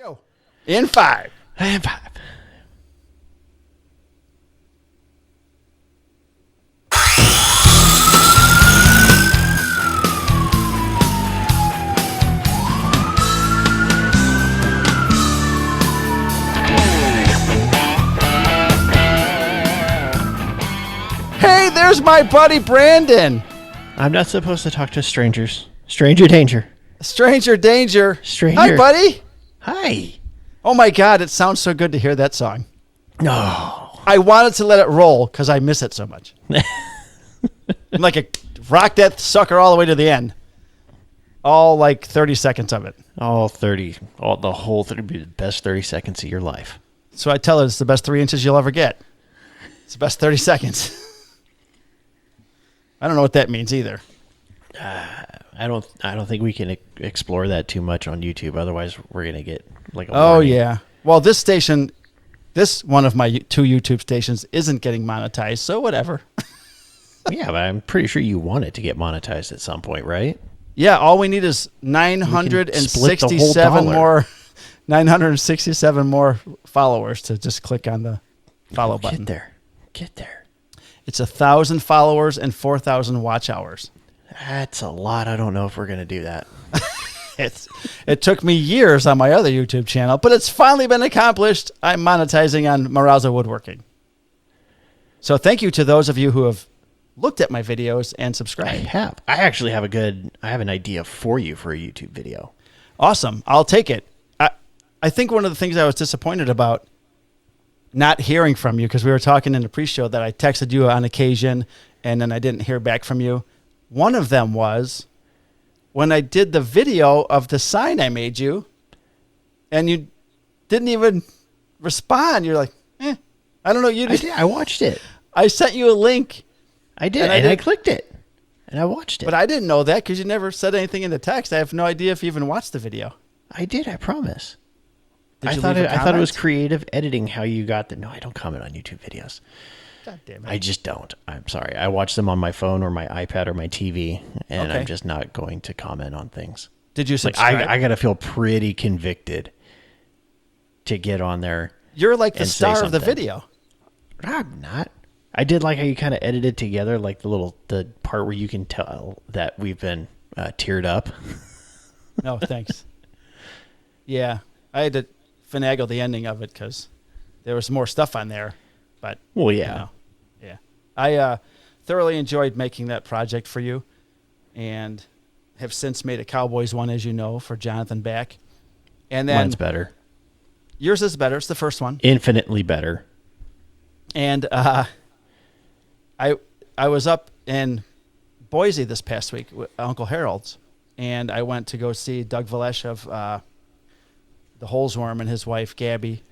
Go. In 5. And 5. Hey, there's my buddy Brandon. I'm not supposed to talk to strangers. Stranger danger. Stranger danger. Stranger. Hi, buddy. Hi. Oh my God, it sounds so good to hear that song. No. I wanted to let it roll because I miss it so much. I'm like a rock that sucker all the way to the end. All like 30 seconds of it. The whole 30 be the best 30 seconds of your life. So I tell her it's the best 3 inches you'll ever get. It's the best 30 seconds. I don't know what that means either. I don't think we can explore that too much on YouTube. Otherwise, we're gonna get like a Oh warning. yeah. Well, this one of my 2 YouTube stations isn't getting monetized, so whatever. Yeah, but I'm pretty sure you want it to get monetized at some point, right? Yeah, all we need is split the whole 967 dollar. more 967 more followers to just click on the follow button. Get there. It's 1,000 followers and 4,000 watch hours. That's a lot. I don't know if we're gonna do that. It took me years on my other YouTube channel, but it's finally been accomplished. I'm monetizing on Morazzo Woodworking. So thank you to those of you who have looked at my videos and I subscribed. have. I actually have an idea for you for a YouTube video. Awesome. I'll take it. I think one of the things I was disappointed about not hearing from you, because we were talking in the pre-show that I texted you on occasion and then I didn't hear back from you. One of them was when I did the video of the sign I made you and you didn't even respond. You're like, I don't know. I watched it. I sent you a link. I did, and I clicked it, and I watched it. But I didn't know that because you never said anything in the text. I have no idea if you even watched the video. I did, I promise. Did you I leave a thought it was comment? creative editing how you got the... No, I don't comment on YouTube videos. God damn it. I just don't. I'm sorry. I watch them on my phone or my iPad or my TV, and Okay. I'm just not going to comment on things. Did you Like subscribe? I got to feel pretty convicted to get on there. You're like the and say star of the something. video. I'm not. I did like how you kind of edited together, like the part where you can tell that we've been teared up. No, thanks. Yeah, I had to finagle the ending of it because there was more stuff on there. But Well, yeah. you know, yeah. I thoroughly enjoyed making that project for you, and have since made a Cowboys one, as you know, for Jonathan Back. And then Mine's better. yours is better. It's the first one. Infinitely better. And I was up in Boise this past week with Uncle Harold's, and I went to go see Doug Valesh of the Holesworm and his wife Gabby,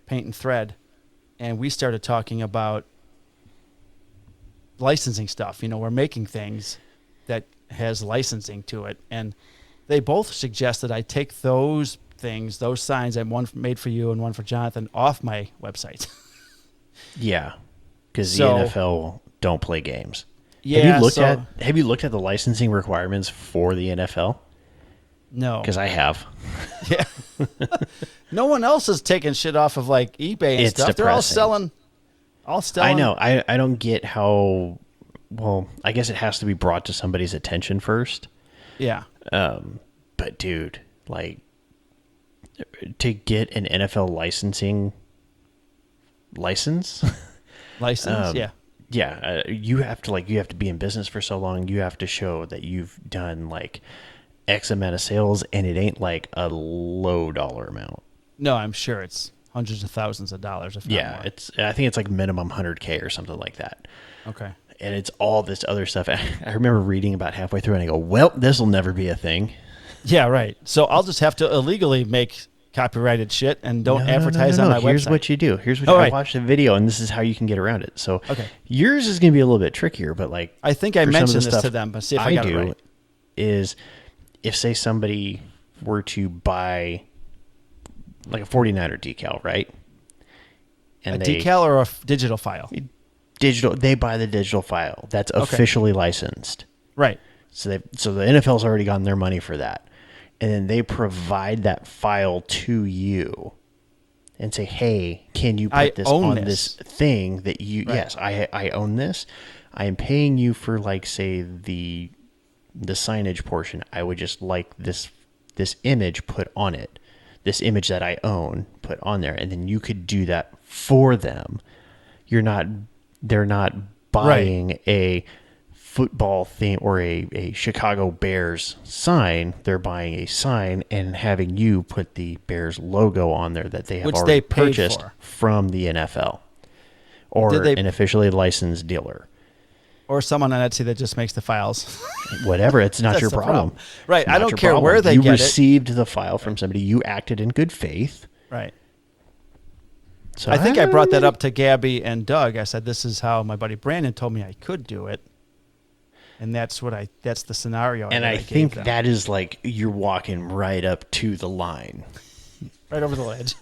Paint and Thread, and we started talking about licensing stuff. You know, we're making things that has licensing to it, and they both suggested I take those things, those signs, and one made for you and one for Jonathan, off my website. Yeah, because So- the NFL don't play games. Yeah, Have you looked at the licensing requirements for the NFL? No. Because I have. Yeah. No one else is taking shit off of like eBay and It's stuff. They're all depressing. selling. I know. I don't get how. Well, I guess it has to be brought to somebody's attention first. Yeah. But dude, like, to get an NFL licensing license, License. Yeah. yeah, you have to be in business for so long. You have to show that you've done like X amount of sales, and it ain't like a low dollar amount. No, I'm sure it's hundreds of thousands of dollars. If not Yeah, more. I think it's like minimum 100K or something like that. Okay. And it's all this other stuff. I remember reading about halfway through, and I go, "Well, this will never be a thing." Yeah. Right. So I'll just have to illegally make copyrighted shit and don't advertise No. on my Here's website. what you do. Here's what Oh, I right. watched a video, and this is how you can get around it. So Okay. yours is going to be a little bit trickier, but like I think I for some of mentioned the this to stuff them, but see if I got it right. is if say somebody were to buy like a 49er decal, right? And A decal or a digital file? digital, they buy the digital file that's Okay. officially licensed. Right. So the NFL's already gotten their money for that. and then they provide that file to you and say, hey, can you put this on this thing that you, right. Yes, I own this. I am paying you for, like, say, the signage portion. I would just like this image put on it, this image that I own put on there. And then you could do that for them. They're not buying a football thing or a Chicago Bears sign. They're buying a sign and having you put the Bears logo on there that they have already purchased from the NFL or an officially licensed dealer. Or someone on Etsy that just makes the files. Whatever, it's not your problem. Right, I don't care where they get it. You received the file from somebody. You acted in good faith. Right. So I think I brought that up to Gabby and Doug. I said, this is how my buddy Brandon told me I could do it. And that's the scenario. And I think that is like you're walking right up to the line. Right over the ledge.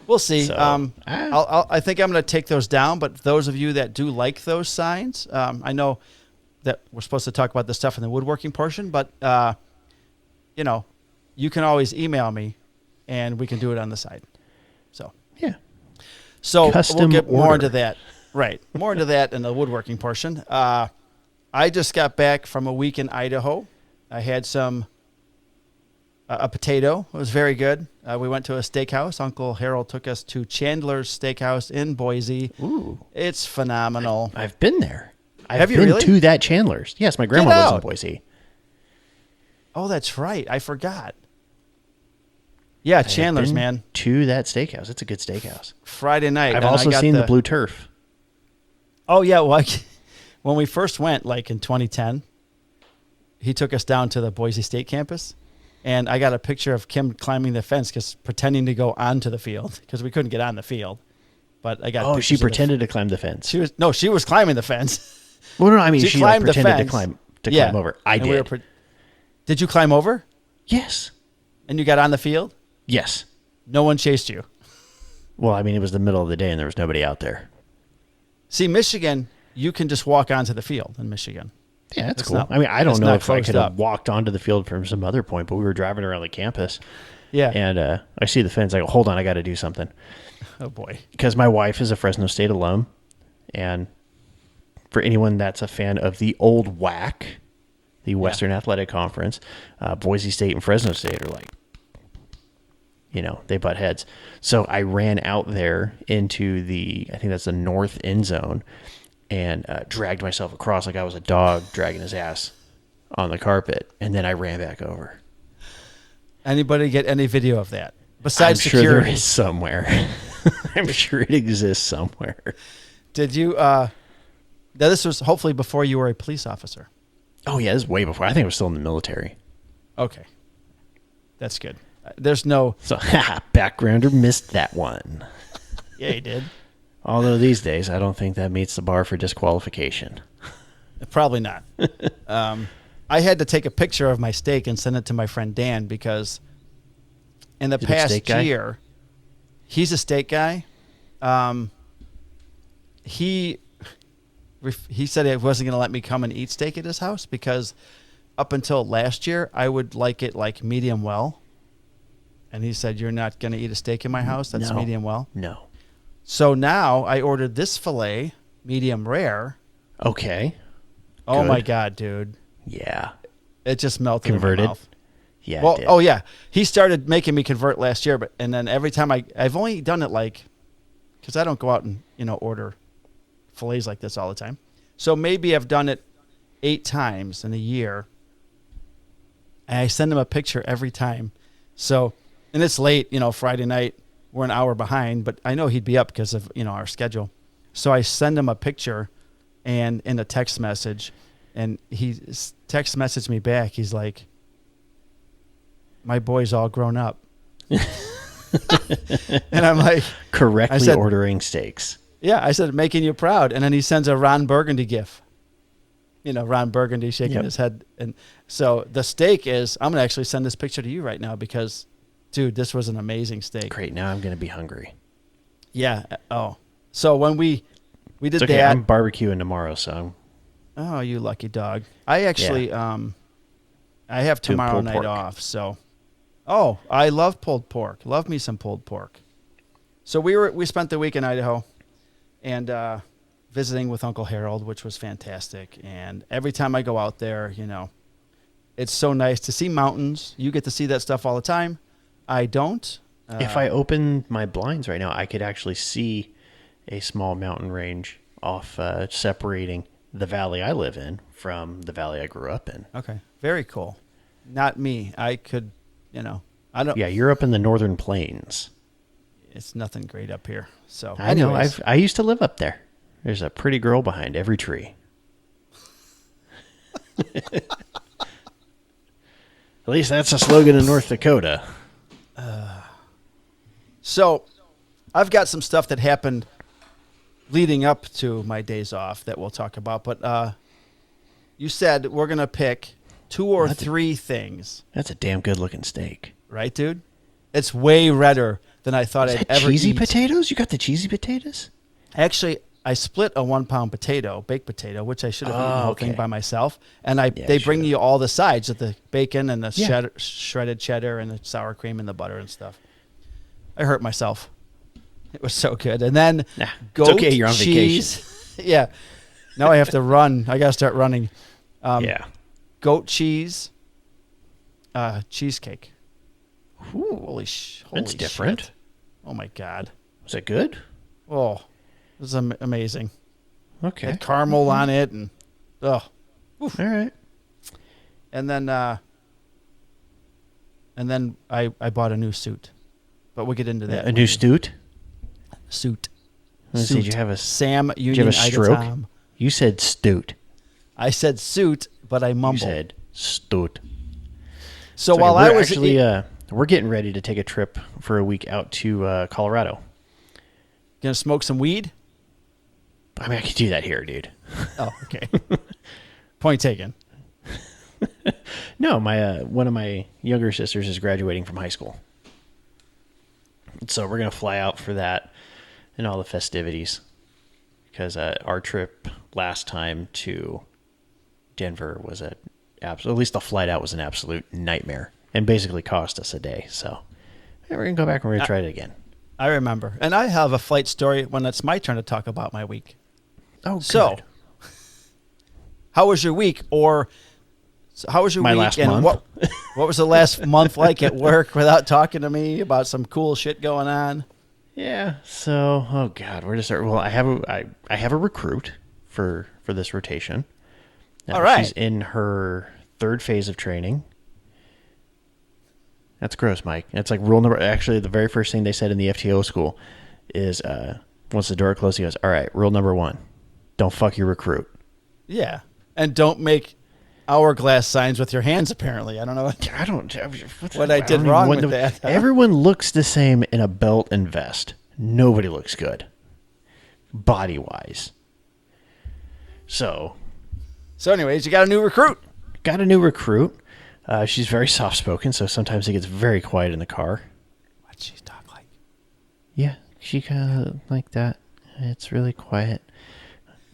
We'll see. So, I think I'm going to take those down. But those of you that do like those signs, I know that we're supposed to talk about this stuff in the woodworking portion. But, you can always email me and we can do it on the side. So, yeah. So Custom we'll get more order. into that. Right. More into that in the woodworking portion. I just got back from a week in Idaho. I had a potato. It was very good. We went to a steakhouse. Uncle Harold took us to Chandler's Steakhouse in Boise. Ooh. It's phenomenal. I've been there. Have you been really? to that Chandler's. Yes, my grandma lives in Boise. Oh, that's right. I forgot. Yeah, Chandler's, man. To that steakhouse. It's a good steakhouse. Friday night. I've also seen the blue turf. Oh, yeah. Well, when we first went, like in 2010, he took us down to the Boise State campus, and I got a picture of Kim climbing the fence, pretending to go onto the field because we couldn't get on the field. But I got. Oh, she pretended to climb the fence. She was climbing the fence. Well, no, I mean she like, climbed the pretended fence. to climb over. I did. Did you climb over? Yes. And you got on the field? Yes. No one chased you. Well, I mean, it was the middle of the day and there was nobody out there. See, Michigan, you can just walk onto the field in Michigan. Yeah, that's cool. I mean, I don't know if I could have walked onto the field from some other point, but we were driving around the campus. Yeah. And I see the fence. I go, hold on, I got to do something. Oh, boy. Because my wife is a Fresno State alum. And for anyone that's a fan of the old WAC, the Western Athletic Conference, Boise State and Fresno State are like, they butt heads. So I ran out there into I think that's the north end zone, and dragged myself across like I was a dog dragging his ass on the carpet. And then I ran back over. Anybody get any video of that? Besides I'm security? Sure there is somewhere. I'm sure it exists somewhere. Did you, now this was hopefully before you were a police officer. Oh yeah, this is way before. I think I was still in the military. Okay. That's good. There's no... So, backgrounder missed that one. Yeah, he did. Although these days, I don't think that meets the bar for disqualification. Probably not. I had to take a picture of my steak and send it to my friend Dan because in the past year, he's a steak guy. He said he wasn't going to let me come and eat steak at his house because up until last year, I would like it like medium well. And he said, you're not going to eat a steak in my house? That's medium well? No. So now I ordered this filet, medium rare. Okay. Oh, my God, dude. Yeah. It just melted in my mouth. Yeah. Well, oh, yeah. He started making me convert last year, and then every time I've only done it because I don't go out and, order fillets like this all the time. So maybe I've done it 8 times in a year. And I send him a picture every time. So... And it's late, Friday night. We're an hour behind, but I know he'd be up because of, our schedule. So I send him a picture and in a text message, and he text messaged me back. He's like, my boy's all grown up. And I'm like... Correctly ordering steaks. Yeah, I said, making you proud. And then he sends a Ron Burgundy gif. Ron Burgundy shaking his head. And so the steak is... I'm going to actually send this picture to you right now because... Dude, this was an amazing steak. Great. Now I'm going to be hungry. Yeah. Oh. So when we did okay, that. I'm barbecuing tomorrow, so. Oh, you lucky dog. I actually, I have Doing tomorrow pulled night pork. off, so. Oh, I love pulled pork. Love me some pulled pork. So we spent the week in Idaho, and visiting with Uncle Harold, which was fantastic. And every time I go out there, it's so nice to see mountains. You get to see that stuff all the time. I don't. If I open my blinds right now, I could actually see a small mountain range off, separating the valley I live in from the valley I grew up in. Okay, very cool. Not me. I could, I don't. Yeah, you're up in the northern plains. It's nothing great up here. So I know. anyways. I used to live up there. There's a pretty girl behind every tree. At least that's a slogan in North Dakota. So I've got some stuff that happened leading up to my days off that we'll talk about. But you said we're going to pick 2 or 3 things. That's a damn good looking steak. Right, dude? It's way redder than I thought I'd ever cheesy eat. potatoes? You got the cheesy potatoes? Actually, I split a 1-pound potato, baked potato, which I should have eaten the whole thing by myself. And they bring you all the sides of the bacon and the shredded cheddar and the sour cream and the butter and stuff. I hurt myself. It was so good. And then goat it's okay. You're on cheese. Yeah. Now I have to run. I got to start running. Goat cheese, cheesecake. Ooh, Holy that's different. Shit. Oh, my God. Was it good? Oh, it was amazing. Okay. Had caramel on it. And all right. And then I bought a new suit. But we'll get into that. A new suit? Suit. Did you have a Sam Union? Did you have a stroke? Tom. You said stoot. I said suit, but I mumbled. You said stoot. So while I was actually, we're getting ready to take a trip for a week out to Colorado. Gonna smoke some weed. I mean, I could do that here, dude. Oh, okay. Point taken. No, my one of my younger sisters is graduating from high school. So we're going to fly out for that and all the festivities. Because our trip last time to Denver was at least the flight out was an absolute nightmare. And basically cost us a day. So we're going to go back and we're going to try it again. I remember. And I have a flight story when it's my turn to talk about my week. Oh, good. So, how was your week? Or how was your my week? Last and month? what was the last month like at work without talking to me about some cool shit going on? Yeah. So, oh God, where to start? Well, I have a recruit for this rotation. All right. She's in her 3rd phase of training. That's gross, Mike. That's like rule number. Actually, the very first thing they said in the FTO school is once the door closes, he goes, "All right, rule number 1, don't fuck your recruit." Yeah, and don't make hourglass signs with your hands. Apparently, I don't know what I did wrong with that. Everyone looks the same in a belt and vest. Nobody looks good, body wise. So, anyways, you got a new recruit. Got a new recruit. She's very soft-spoken, so sometimes it gets very quiet in the car. What'd she talk like? Yeah, she kind of like that. It's really quiet.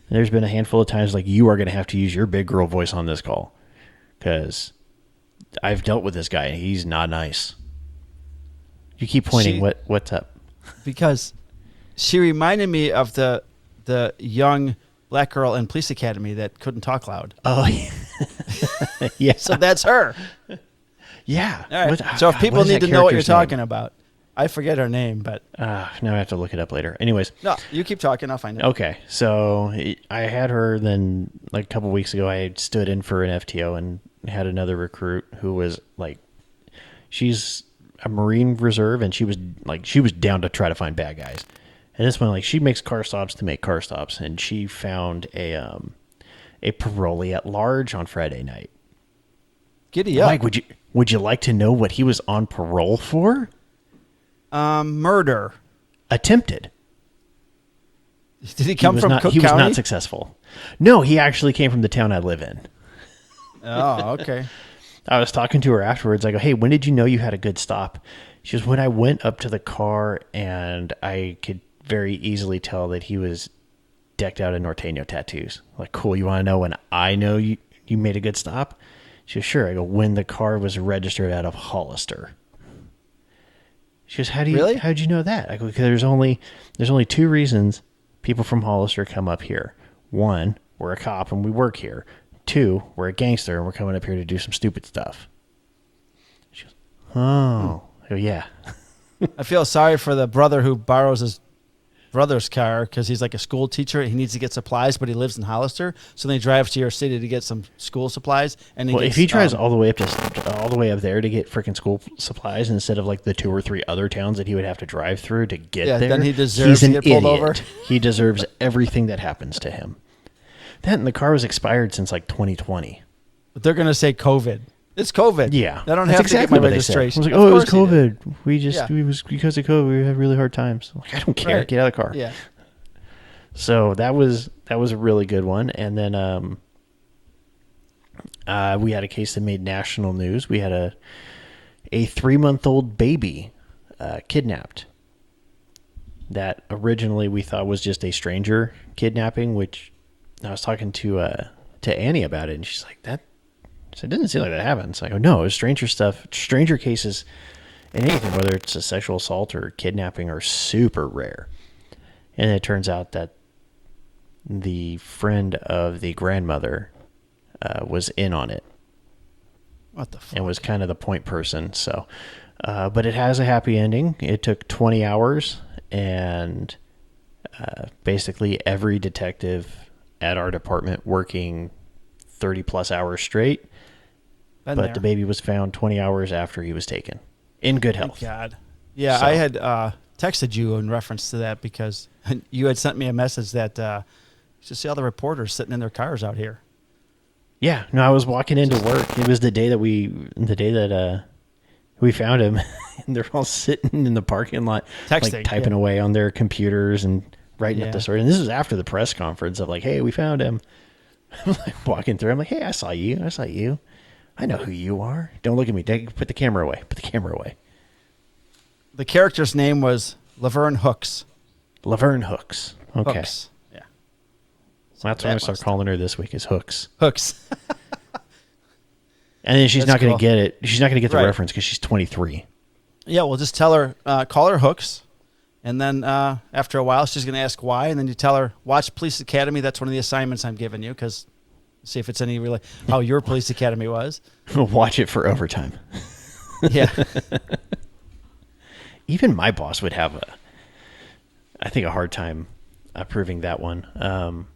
There's been a handful of times like you are going to have to use your big girl voice on this call because I've dealt with this guy. He's not nice. You keep pointing. What's up? Because she reminded me of the young black girl in Police Academy that couldn't talk loud. Oh, yeah. Yeah. So that's her. Yeah. All right. So if people need to know what you're talking about, I forget her name, but now I have to look it up later. Anyways. No, you keep talking. I'll find it. Okay. So I had her then like a couple weeks ago. I stood in for an FTO and had another recruit who was like, she's a Marine Reserve and she was down to try to find bad guys. And this one, like, she makes car stops to make car stops, and she found a parolee at large on Friday night. Giddy up. Mike, would you like to know what he was on parole for? Murder. Attempted. Did he come from Cook County? He was not successful. No, he actually came from the town I live in. Oh, okay. I was talking to her afterwards. I go, "Hey, when did you know you had a good stop?" She goes, "When I went up to the car and I could very easily tell that he was decked out in Norteño tattoos." Like, cool. You want to know when I know you made a good stop? She goes, sure. I go, when the car was registered out of Hollister. She goes, Really? how'd you know that? I go, because there's only two reasons people from Hollister come up here. One, we're a cop and we work here. Two, we're a gangster and we're coming up here to do some stupid stuff. She goes, oh. I go, yeah. I feel sorry for the brother who borrows his brother's car because he's like a school teacher. He needs to get supplies, but he lives in Hollister, so then he drives to your city to get some school supplies. And if he drives all the way up there to get freaking school supplies instead of like the 2 or 3 other towns that he would have to drive through to get there, then he deserves to get pulled over. He deserves everything that happens to him. That and the car was expired since like 2020. But they're gonna say COVID. It's COVID. Yeah, I don't have to get my registration. I was like, it was COVID. It was because of COVID. We had really hard times. I'm like, I don't care. Right. Get out of the car. Yeah. So that was a really good one. And then we had a case that made national news. We had a 3-month-old baby kidnapped. That originally we thought was just a stranger kidnapping, which I was talking to Annie about it, and she's like, that. So it didn't seem like that happens. I go, no, it's stranger stuff. Stranger cases and anything, whether it's a sexual assault or kidnapping, are super rare. And it turns out that the friend of the grandmother was in on it. What the fuck? And was kind of the point person. So, but it has a happy ending. It took 20 hours, and basically every detective at our department working 30 plus hours straight. The baby was found 20 hours after he was taken in good health. Thank God. Yeah, so, I had texted you in reference to that because you had sent me a message that you should see all the reporters sitting in their cars out here. Yeah, no, I was walking into work. It was the day that we found him, and they're all sitting in the parking lot, texting, like typing away on their computers and writing up the story. And this was after the press conference of like, hey, we found him. I'm like walking through. I'm like, hey, I saw you. I know who you are. Don't look at me. Put the camera away. The character's name was Laverne Hooks. Laverne Hooks. Okay. Hooks. Yeah. So that's what I'm going to start calling her this week is Hooks. Hooks. And then she's not going to get it. She's not going to get the reference because she's 23. Yeah, well, just tell her, call her Hooks. And then after a while, she's going to ask why. And then you tell her, watch Police Academy. That's one of the assignments I'm giving you because see if it's any really how your Police Academy was. Watch it for overtime. Yeah. Even my boss would have I think, a hard time approving that one.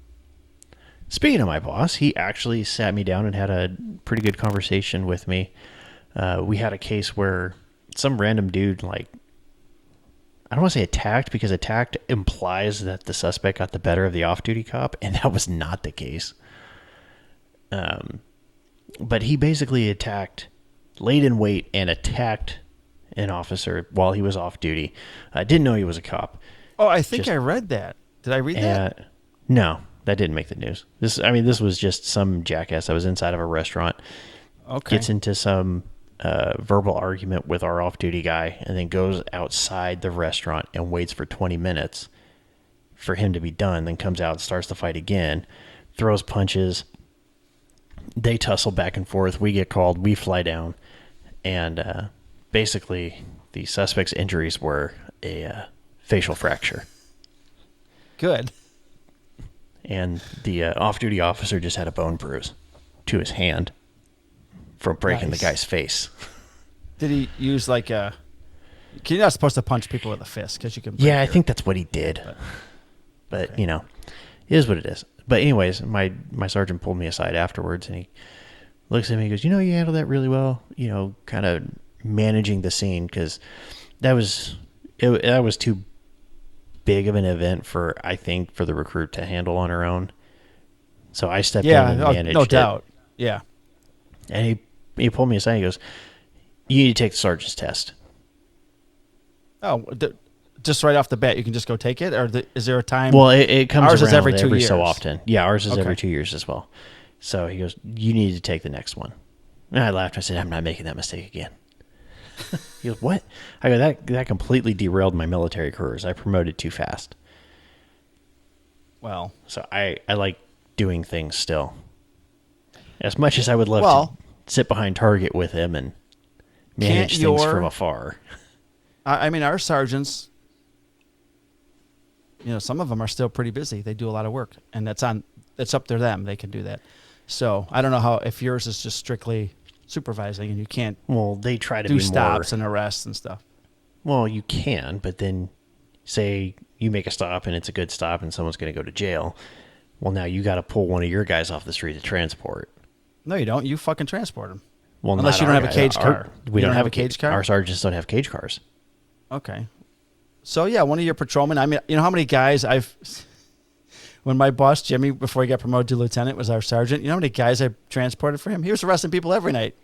Speaking of my boss, he actually sat me down and had a pretty good conversation with me. We had a case where some random dude, like, I don't want to say attacked because attacked implies that the suspect got the better of the off-duty cop, and that was not the case. But he basically laid in wait and attacked an officer while he was off duty. I didn't know he was a cop. Oh, I think I read that. Did I read that? No, that didn't make the news. This was just some jackass that was inside of a restaurant. Okay. Gets into some verbal argument with our off-duty guy and then goes outside the restaurant and waits for 20 minutes for him to be done, then comes out and starts the fight again, throws punches. They tussle back and forth. We get called. We fly down. And basically, the suspect's injuries were a facial fracture. Good. And the off-duty officer just had a bone bruise to his hand from breaking the guy's face. Did he use like a... You're not supposed to punch people with a fist because you can... Yeah, I think that's what he did. But okay. You know, it is what it is. But anyways, my sergeant pulled me aside afterwards, and he looks at me and goes, you handled that really well, kind of managing the scene, because that was too big of an event for the recruit to handle on her own. So I stepped in and managed it. No doubt. Yeah. And he pulled me aside and he goes, you need to take the sergeant's test. Oh, just right off the bat, you can just go take it? Or is there a time? Well, it comes ours around is every 2 years. So often. Yeah, ours is every 2 years as well. So he goes, you need to take the next one. And I laughed. I said, I'm not making that mistake again. He goes, what? I go, that completely derailed my military careers. I promoted too fast. Well. So I like doing things still. As much as I would love sit behind target with him and manage things from afar. I mean, our sergeants, some of them are still pretty busy. They do a lot of work, and it's up to them. They can do that. So I don't know if yours is just strictly supervising and you can't. Well, they try to do be stops and arrests and stuff. Well, you can, but then say you make a stop and it's a good stop and someone's going to go to jail. Well, now you got to pull one of your guys off the street to transport. No, you don't. You fucking transport them. Well, unless you don't have a cage car. We don't have a cage car. Our sergeants don't have cage cars. Okay. So yeah, one of your patrolmen. I mean, you know how many guys when my boss Jimmy, before he got promoted to lieutenant, was our sergeant. You know how many guys I transported for him? He was arresting people every night,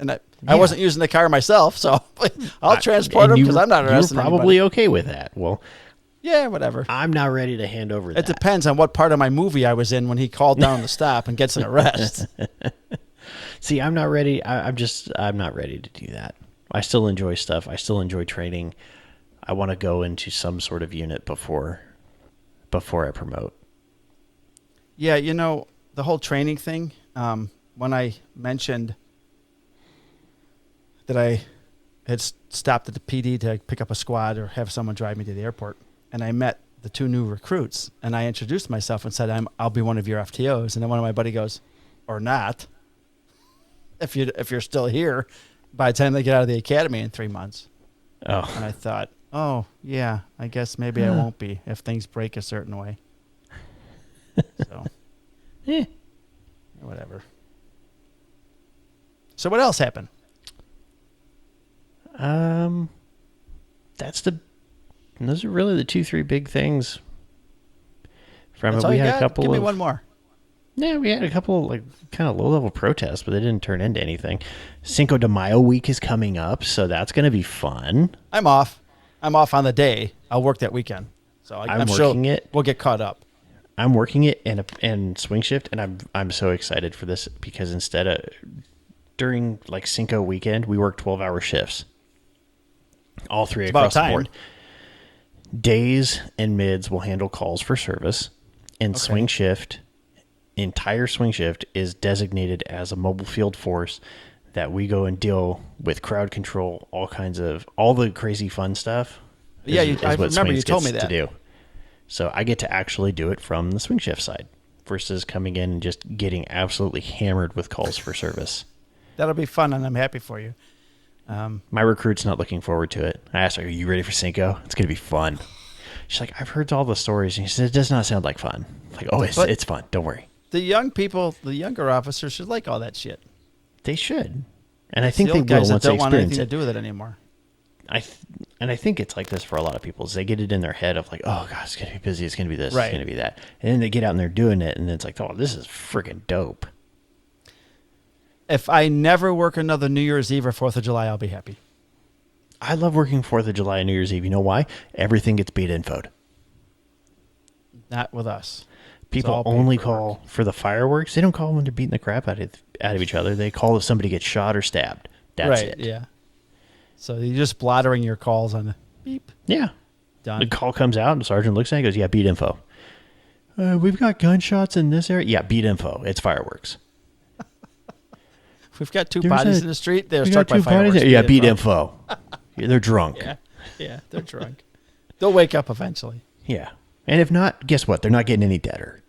and I wasn't using the car myself, so I'll transport him because I'm not arresting. You're probably anybody. Okay with that. Well, yeah, whatever. I'm not ready to hand over that. It depends on what part of my movie I was in when he called down the stop and gets an arrest. See, I'm not ready. I'm not ready to do that. I still enjoy stuff. I still enjoy training. I want to go into some sort of unit before I promote. Yeah, the whole training thing, when I mentioned that I had stopped at the PD to pick up a squad or have someone drive me to the airport, and I met the two new recruits, and I introduced myself and said, I'll be one of your FTOs. And then one of my buddy goes, or not, if you're still here by the time they get out of the academy in 3 months. Oh. And I thought, oh, yeah, I guess maybe I won't be if things break a certain way. So, whatever. So what else happened? Those are really the 2-3 big things from That's it. all We you had got? a couple. Give me one more. Yeah, we had a couple kind of low-level protests, but they didn't turn into anything. Cinco de Mayo week is coming up, so that's going to be fun. I'm off on the day. I'll work that weekend, so I'm sure we'll get caught up. I'm working it and swing shift, and I'm so excited for this because instead of during like Cinco weekend, we work 12-hour shifts, all three across the board. Days and mids will handle calls for service, and swing shift. Entire swing shift is designated as a mobile field force that we go and deal with crowd control, all the crazy fun stuff. Yeah, I remember you told me that. To do. So I get to actually do it from the swing shift side versus coming in and just getting absolutely hammered with calls for service. That'll be fun, and I'm happy for you. My recruit's not looking forward to it. I asked her, "Are you ready for Cinco? It's going to be fun." She's like, "I've heard all the stories," and she said, "It does not sound like fun." I'm like, "Oh, it's fun. Don't worry." The young people, the younger officers should like all that shit. They should, and I think they will guys once that they don't want anything experience to it. do with it anymore. I think it's like this for a lot of people. Is they get it in their head of like, "Oh God, it's gonna be busy. It's gonna be this. Right. It's gonna be that," and then they get out and they're doing it, and it's like, "Oh, this is freaking dope." If I never work another New Year's Eve or 4th of July, I'll be happy. I love working 4th of July and New Year's Eve. You know why? Everything gets beat infoed. Not with us. People only call for the fireworks. They don't call when they're beating the crap out of each other. They call if somebody gets shot or stabbed. That's it. Yeah. So you're just blathering your calls on the beep. Yeah. Done. The call comes out and the sergeant looks at it and goes, "Yeah, beat info." We've got gunshots in this area. Yeah, beat info. It's fireworks. We've got two bodies in the street. They're struck by fireworks. Yeah, beat info. Yeah, they're drunk. Yeah, they're drunk. They'll wake up eventually. Yeah. And if not, guess what? They're not getting any deader.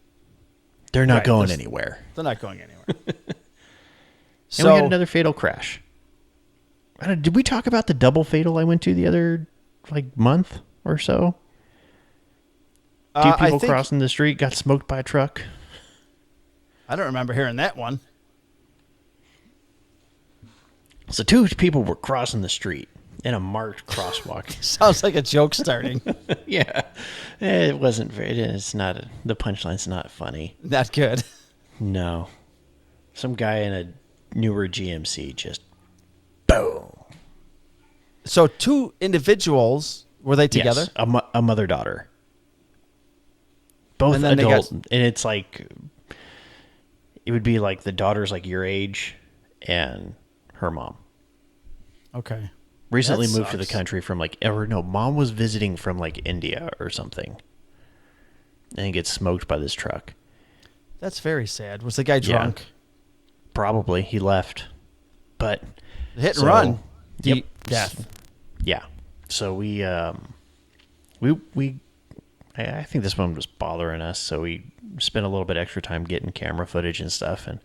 They're not going anywhere. They're not going anywhere. And we had another fatal crash. Did we talk about the double fatal I went to the other month or so? Two people crossing the street got smoked by a truck. I don't remember hearing that one. So two people were crossing the street in a marked crosswalk. Sounds like a joke starting. Yeah. It wasn't it's not, the punchline's not funny. Not good. No. Some guy in a newer GMC just boom. So two individuals, were they together? Yes, a mother-daughter. Both adult. And it's like, it would be like the daughter's like your age and her mom. Okay. Recently moved to the country from mom was visiting from India or something. And gets smoked by this truck. That's very sad. Was the guy drunk? Yeah, probably. He left. But hit and run, deep yep. death. Yeah. So we I think this one was bothering us, so we spent a little bit extra time getting camera footage and stuff, and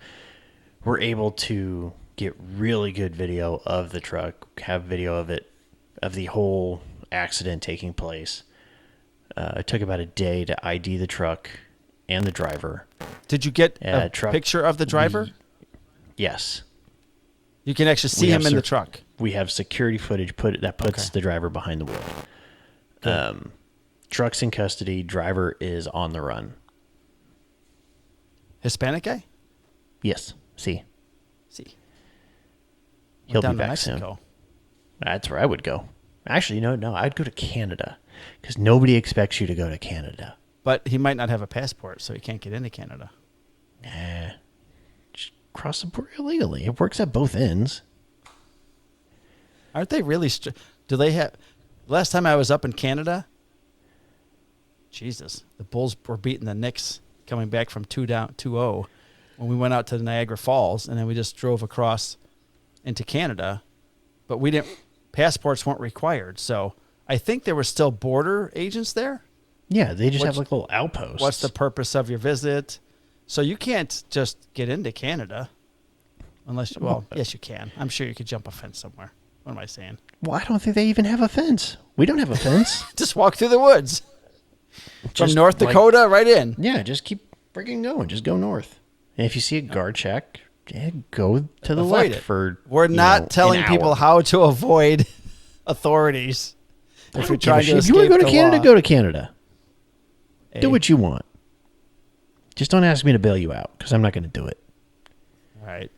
we're able to get really good video of the truck, have video of it, of the whole accident taking place. It took about a day to ID the truck and the driver. Did you get a picture of the driver? Yes. You can actually see him in the truck. We have security footage that puts the driver behind the wheel. Truck's in custody. Driver is on the run. Hispanic guy? Yes. See. He'll be back soon. That's where I would go. Actually, no, I'd go to Canada because nobody expects you to go to Canada. But he might not have a passport, so he can't get into Canada. Nah. Just cross the border illegally. It works at both ends. Aren't they really do they have... Last time I was up in Canada, Jesus, the Bulls were beating the Knicks coming back from 2-0 when we went out to the Niagara Falls, and then we just drove across into Canada. But we didn't... Passports weren't required, so I think there were still border agents there. Yeah, they just have like little outposts. What's the purpose of your visit? So you can't just get into Canada unless... Well, yes, you can. I'm sure you could jump a fence somewhere. What am I saying? Well, I don't think they even have a fence. We don't have a fence. Just walk through the woods. From North Dakota right in. Yeah, just keep freaking going. Just go north. And if you see a guard check, go to the left for... We're not telling people how to avoid authorities. If you're trying to escape the law. If you want to go to Canada, go to Canada. Do what you want. Just don't ask me to bail you out, because I'm not going to do it. All right.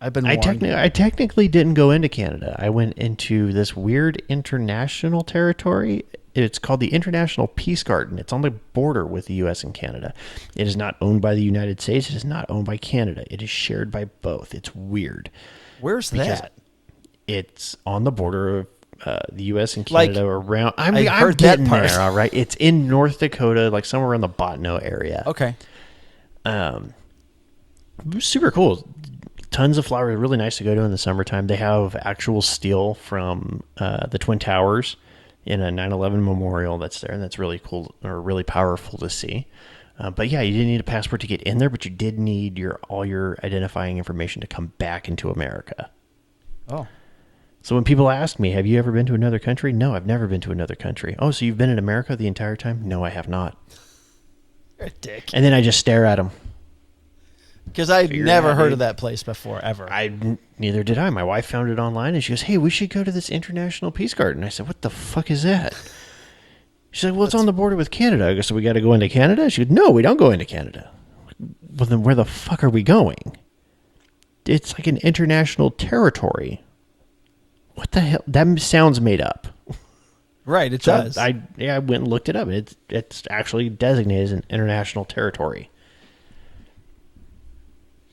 I've been warned. I technically didn't go into Canada. I went into this weird international territory. It's called the International Peace Garden. It's on the border with the U.S. and Canada. It is not owned by the United States. It is not owned by Canada. It is shared by both. It's weird. Where's that? It's on the border of the U.S. and Canada around. I'm heard getting that part. there, all right? It's in North Dakota, like somewhere around the Botno area. Okay. Super cool. Tons of flowers. Really nice to go to in the summertime. They have actual steel from the Twin Towers in a 9/11 memorial that's there, and that's really cool or really powerful to see. But yeah, you didn't need a passport to get in there, but you did need all your identifying information to come back into America. Oh. So when people ask me, have you ever been to another country? No, I've never been to another country. Oh, so you've been in America the entire time? No, I have not. You're a dick. And then I just stare at them. Because I've never heard of that place before, ever. Neither did I. My wife found it online, and she goes, hey, we should go to this International Peace Garden. I said, what the fuck is that? She's like, well, it's on the border with Canada. I go, so we got to go into Canada? She goes, no, we don't go into Canada. Well, then where the fuck are we going? It's like an international territory. What the hell? That sounds made up. Right, it does. I went and looked it up. It's actually designated as an international territory.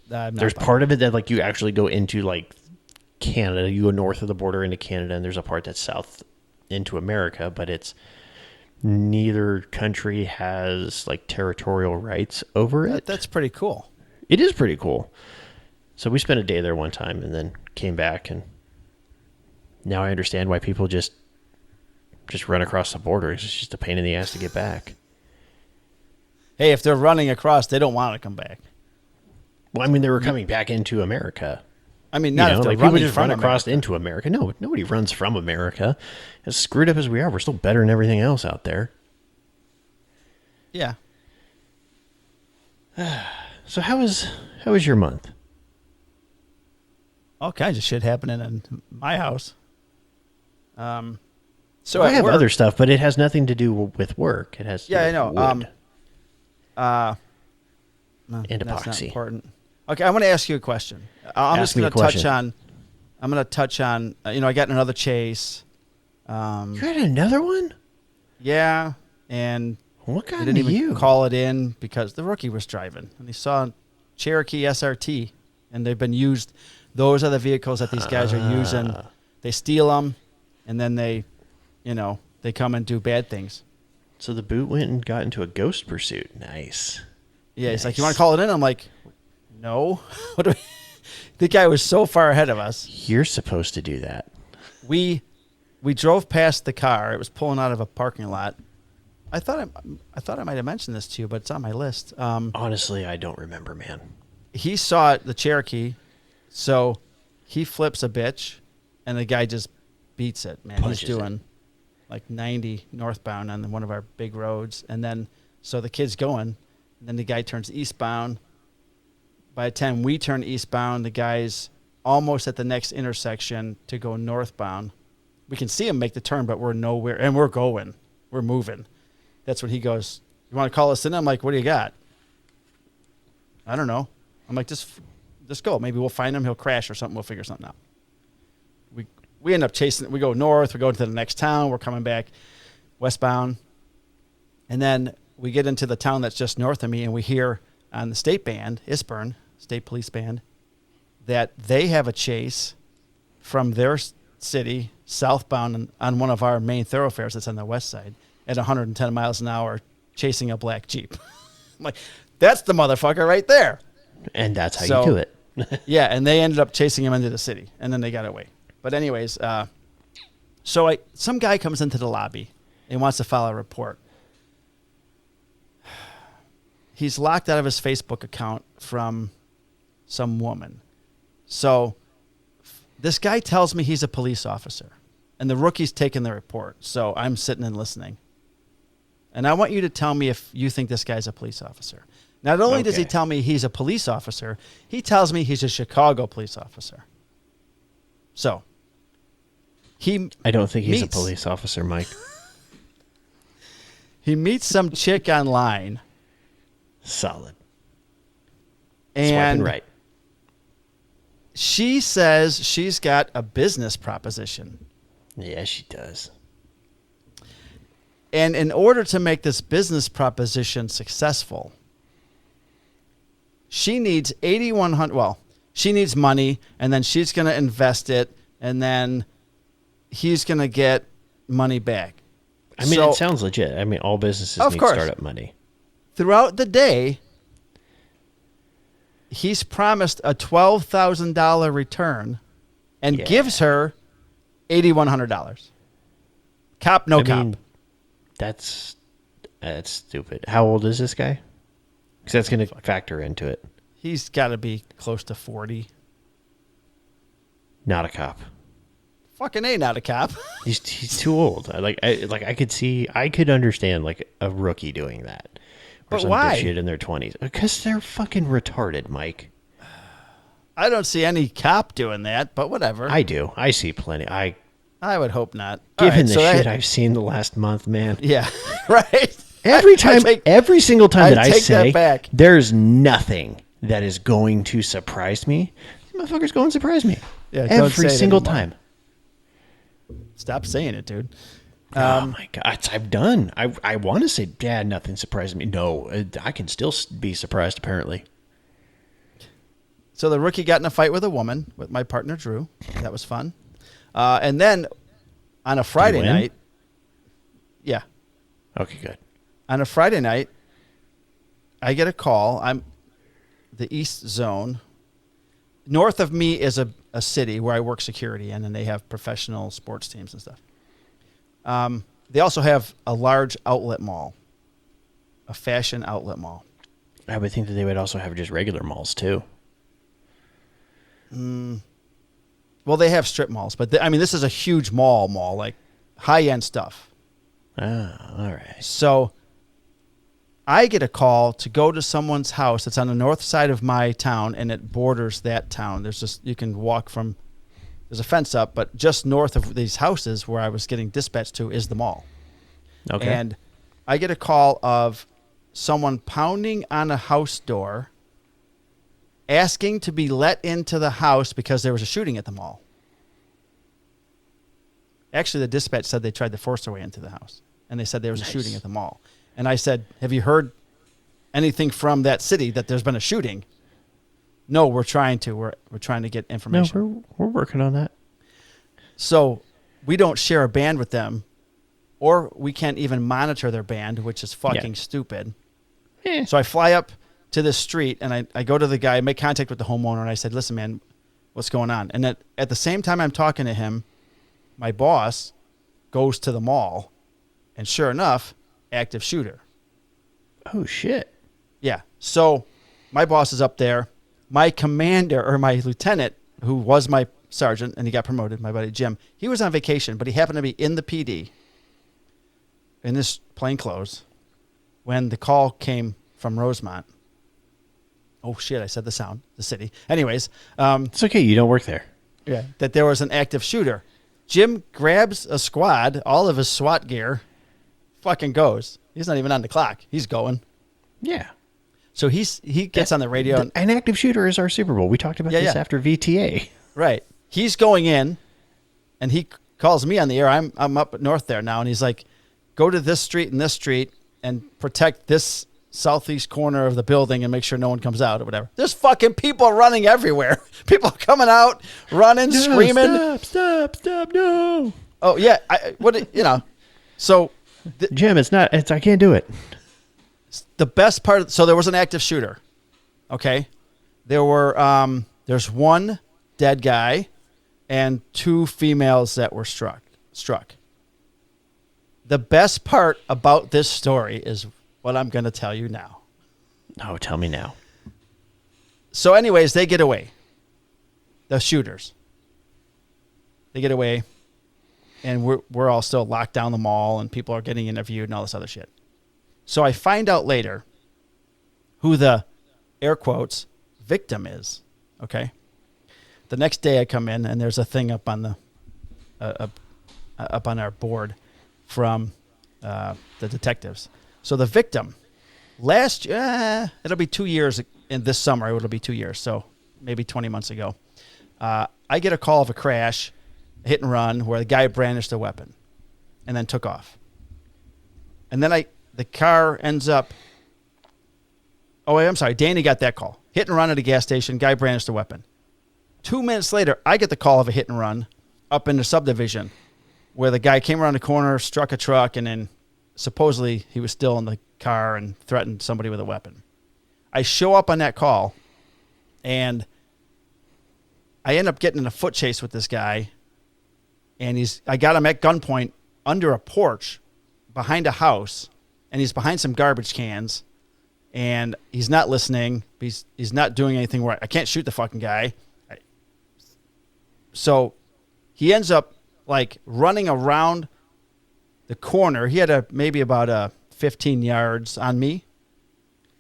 There's part of it that like you actually go into like Canada. You go north of the border into Canada, and there's a part that's south into America, but it's neither country has like territorial rights over it. That's pretty cool. It is pretty cool. So we spent a day there one time and then came back, and now I understand why people just run across the border. It's just a pain in the ass to get back. Hey, if they're running across, they don't want to come back. Well, I mean, they were coming back into America. I mean, not if they're like running people just from run across America. into America. No, nobody runs from America. As screwed up as we are, we're still better than everything else out there. Yeah. So how was your month? All kinds of shit happening in my house. So I have other stuff, but it has nothing to do with work. It has to do I with know. wood That's and not epoxy. important. Okay, I'm going to ask you a question. I'm just going to touch on. I'm going to touch on. I got in another chase. You had another one? Yeah, and what got I didn't into even you? call it in because the rookie was driving, and he saw Cherokee SRT, and they've been used. Those are the vehicles that these guys are using. They steal them, and then they come and do bad things. So the boot went and got into a ghost pursuit. Nice. Yeah, Nice. he's like, "You want to call it in?" I'm like, "No." What do we? The guy was so far ahead of us. You're supposed to do that. We drove past the car. It was pulling out of a parking lot. I thought I might have mentioned this to you, but it's on my list. Honestly, I don't remember, man. He saw the Cherokee, so he flips a bitch, and the guy just beats it, man. Punches He's doing like 90 northbound on one of our big roads, and then so the kid's going, and then the guy turns eastbound. By the time we turn eastbound, the guy's almost at the next intersection to go northbound. We can see him make the turn, but we're nowhere, and we're moving. That's when he goes, "You want to call us in?" I'm like, "What do you got?" "I don't know." I'm like, just go. Maybe we'll find him. He'll crash or something. We'll figure something out. We end up chasing. We go north. We go to the next town. We're coming back westbound. And then we get into the town that's just north of me, and we hear on the state band, ISBRN, State Police Band, that they have a chase from their city southbound on one of our main thoroughfares that's on the west side at 110 miles an hour chasing a black Jeep. I'm like, that's the motherfucker right there. And that's how you do it. Yeah, and they ended up chasing him into the city, and then they got away. But anyways, some guy comes into the lobby and wants to file a report. He's locked out of his Facebook account from some woman. So this guy tells me he's a police officer, and the rookie's taking the report. So I'm sitting and listening. And I want you to tell me if you think this guy's a police officer. Not only does he tell me he's a police officer, he tells me he's a Chicago police officer. So I don't think he's a police officer, Mike. He meets some chick online. Solid. And swiping right. She says she's got a business proposition. Yeah, she does. And in order to make this business proposition successful, she needs $8,100. Well, she needs money, and then she's going to invest it, and then he's going to get money back. I mean, it sounds legit. I mean, all businesses need startup money. Throughout the day, he's promised a $12,000 return and gives her $8,100. Cop, no cop. Mean, that's stupid. How old is this guy? Because that's going to factor into it. He's got to be close to 40. Not a cop. Fucking A, not a cop. He's too old. I could understand like a rookie doing that. Or but some why? Dipshit in their 20s. Because they're fucking retarded, Mike. I don't see any cop doing that, but whatever. I do. I see plenty. I would hope not. Given the shit I've seen the last month, man. Yeah, right. Every single time that I say back. There's nothing that is going to surprise me, motherfuckers go and surprise me. Yeah, every single time. Stop saying it, dude. Oh my God, I'm done. I want to say, Dad, nothing surprised me. No, I can still be surprised, apparently. So the rookie got in a fight with a woman, with my partner, Thru. That was fun. And then on a Friday night. Yeah. Okay, good. On a Friday night, I get a call. I'm the East Zone. North of me is a city where I work security in, and they have professional sports teams and stuff. They also have a large outlet mall, a fashion outlet mall. I would think that they would also have just regular malls, too. Well, they have strip malls, but this is a huge mall, like high-end stuff. Ah, all right. So I get a call to go to someone's house that's on the north side of my town, and it borders that town. You can walk from, there's a fence up, but just north of these houses where I was getting dispatched to is the mall. Okay. And I get a call of someone pounding on a house door, asking to be let into the house because there was a shooting at the mall. Actually, the dispatch said they tried to force their way into the house, and they said there was a shooting at the mall. And I said, have you heard anything from that city that there's been a shooting? No, we're trying to. We're trying to get information. No, we're working on that. So we don't share a band with them, or we can't even monitor their band, which is fucking stupid. So I fly up to this street, and I go to the guy, make contact with the homeowner, and I said, listen, man, what's going on? And at the same time I'm talking to him, my boss goes to the mall, and sure enough, active shooter. Oh, shit. Yeah. So my boss is up there. My commander, or my lieutenant, who was my sergeant, and he got promoted, my buddy Jim, he was on vacation, but he happened to be in the PD in this plain clothes when the call came from Rosemont. Oh, shit, I said the city. Anyways. It's okay. You don't work there. Yeah. That there was an active shooter. Jim grabs a squad, all of his SWAT gear, fucking goes. He's not even on the clock. He's going. Yeah. So he gets on the radio. An active shooter is our Super Bowl. We talked about this after VTA. Right. He's going in, and he calls me on the air. I'm up north there now, and he's like, go to this street and this street and protect this southeast corner of the building and make sure no one comes out or whatever. There's fucking people running everywhere. People coming out, running, screaming. Stop, no. Oh, yeah. So. Jim, I can't do it. The best part, so there was an active shooter. Okay. There's one dead guy and 2 females that were struck. The best part about this story is what I'm going to tell you now. Oh, tell me now. So anyways, they get away. The shooters. They get away, and we're all still locked down the mall, and people are getting interviewed and all this other shit. So I find out later who the, air quotes, victim is. Okay. The next day I come in, and there's a thing up on up on our board from the detectives. So the victim, last year, it'll be 2 years in this summer. It'll be 2 years. So maybe 20 months ago, I get a call of a crash, a hit and run, where the guy brandished a weapon and then took off. And then the car ends up. Oh, I'm sorry. Danny got that call. Hit and run at a gas station. Guy brandished a weapon. 2 minutes later, I get the call of a hit and run up in the subdivision where the guy came around the corner, struck a truck, and then supposedly he was still in the car and threatened somebody with a weapon. I show up on that call, and I end up getting in a foot chase with this guy, and I got him at gunpoint under a porch behind a house, and he's behind some garbage cans, and he's not listening. He's not doing anything right. I can't shoot the fucking guy. So he ends up like running around the corner. He had maybe about 15 yards on me.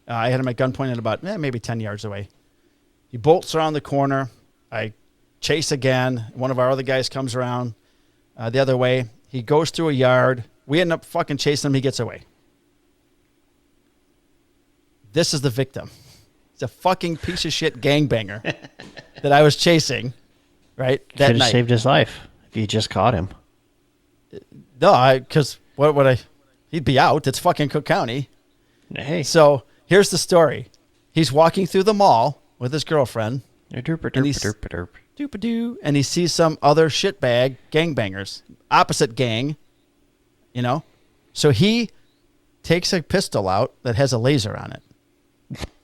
I had him at gunpoint at about maybe 10 yards away. He bolts around the corner. I chase again. One of our other guys comes around the other way. He goes through a yard. We end up fucking chasing him. He gets away. This is the victim. He's a fucking piece of shit gangbanger that I was chasing, right? That Could have night. saved his life if you just caught him. No, because what would I? He'd be out. It's fucking Cook County. Hey. So here's the story. He's walking through the mall with his girlfriend. Doop-a-doo, and he sees some other shitbag gangbangers, opposite gang, So he takes a pistol out that has a laser on it,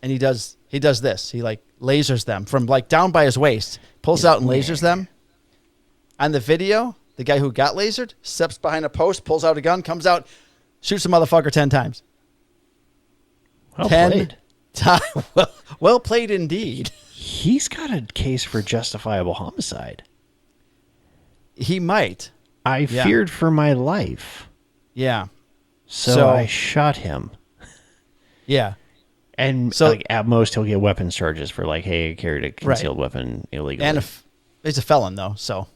and he does this. He like lasers them from like down by his waist, pulls out and lasers them. On the video, the guy who got lasered steps behind a post, pulls out a gun, comes out, shoots the motherfucker 10 times. Well played. Well played indeed. He's got a case for justifiable homicide. He might. I feared for my life. Yeah. So I shot him. Yeah. And so, at most, he'll get weapons charges for hey, I carried a concealed weapon illegally. And he's a felon, though, so.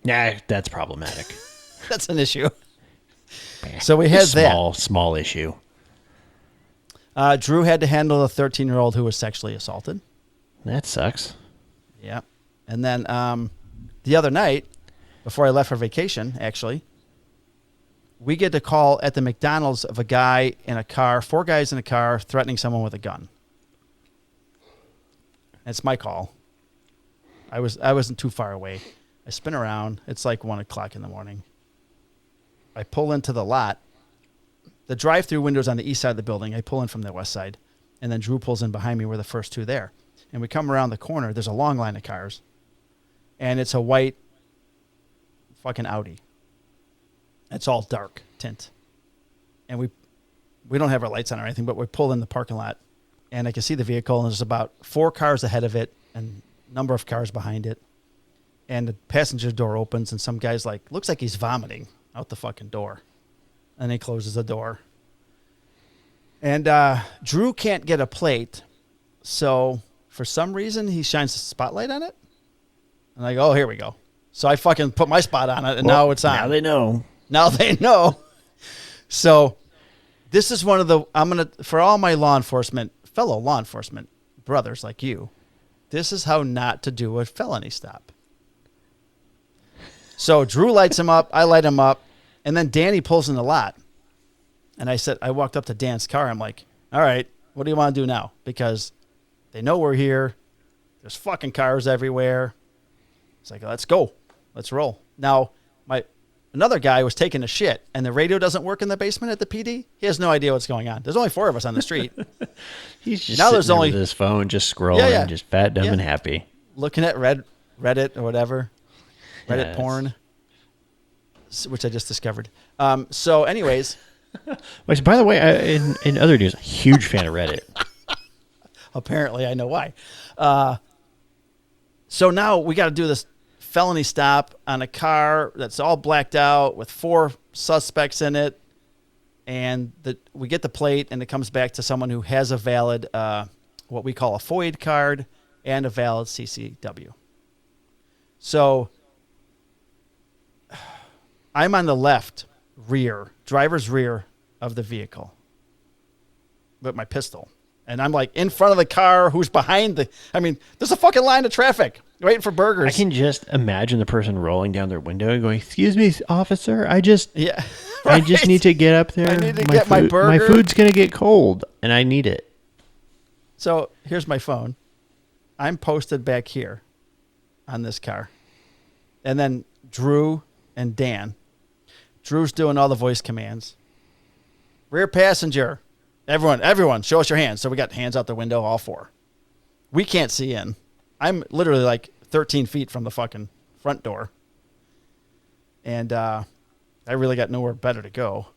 Nah, that's problematic. That's an issue. So we had small issue. Drew had to handle a 13-year-old who was sexually assaulted. That sucks. Yeah. And then the other night, before I left for vacation, actually, we get a call at the McDonald's of a guy in a car, 4 guys in a car, threatening someone with a gun. It's my call. I wasn't too far away. I spin around. It's like 1 o'clock in the morning. I pull into the lot. The drive-through window's on the east side of the building. I pull in from the west side. And then Drew pulls in behind me. We're the first two there. And we come around the corner. There's a long line of cars. And it's a white fucking Audi. It's all dark tint. And we don't have our lights on or anything, but we pull in the parking lot. And I can see the vehicle, and there's about 4 cars ahead of it and a number of cars behind it. And the passenger door opens, and some guy's like, looks like he's vomiting out the fucking door. And he closes the door. And Drew can't get a plate, so for some reason he shines a spotlight on it. And I go, oh, here we go. So I fucking put my spot on it, and now it's on. Now they know. Now they know. So this is one of the, for all my fellow law enforcement brothers like you, this is how not to do a felony stop. So Drew lights him up, I light him up, and then Danny pulls in the lot. And I walked up to Dan's car. I'm like, all right, what do you want to do now? Because they know we're here. There's fucking cars everywhere. It's like, let's go. Let's roll. Now, another guy was taking a shit, and the radio doesn't work in the basement at the PD. He has no idea what's going on. There's only 4 of us on the street. He's just sitting there with his phone, just scrolling, just fat, dumb, and happy. Looking at Reddit or whatever. Reddit porn, which I just discovered. So anyways. Which, by the way, in other news, huge fan of Reddit. Apparently, I know why. So now we got to do this felony stop on a car that's all blacked out with 4 suspects in it. And we get the plate, and it comes back to someone who has a valid, what we call a FOID card, and a valid CCW. So I'm on the left driver's rear of the vehicle with my pistol. And I'm like in front of the car who's behind there's a fucking line of traffic waiting for burgers. I can just imagine the person rolling down their window and going, excuse me, officer, I just need to get up there. I need to get my burger. My food's going to get cold and I need it. So here's my phone. I'm posted back here on this car. And then Drew and Dan. Drew's doing all the voice commands. Rear passenger. Everyone, show us your hands. So we got hands out the window, all 4. We can't see in. I'm literally like 13 feet from the fucking front door. And I really got nowhere better to go.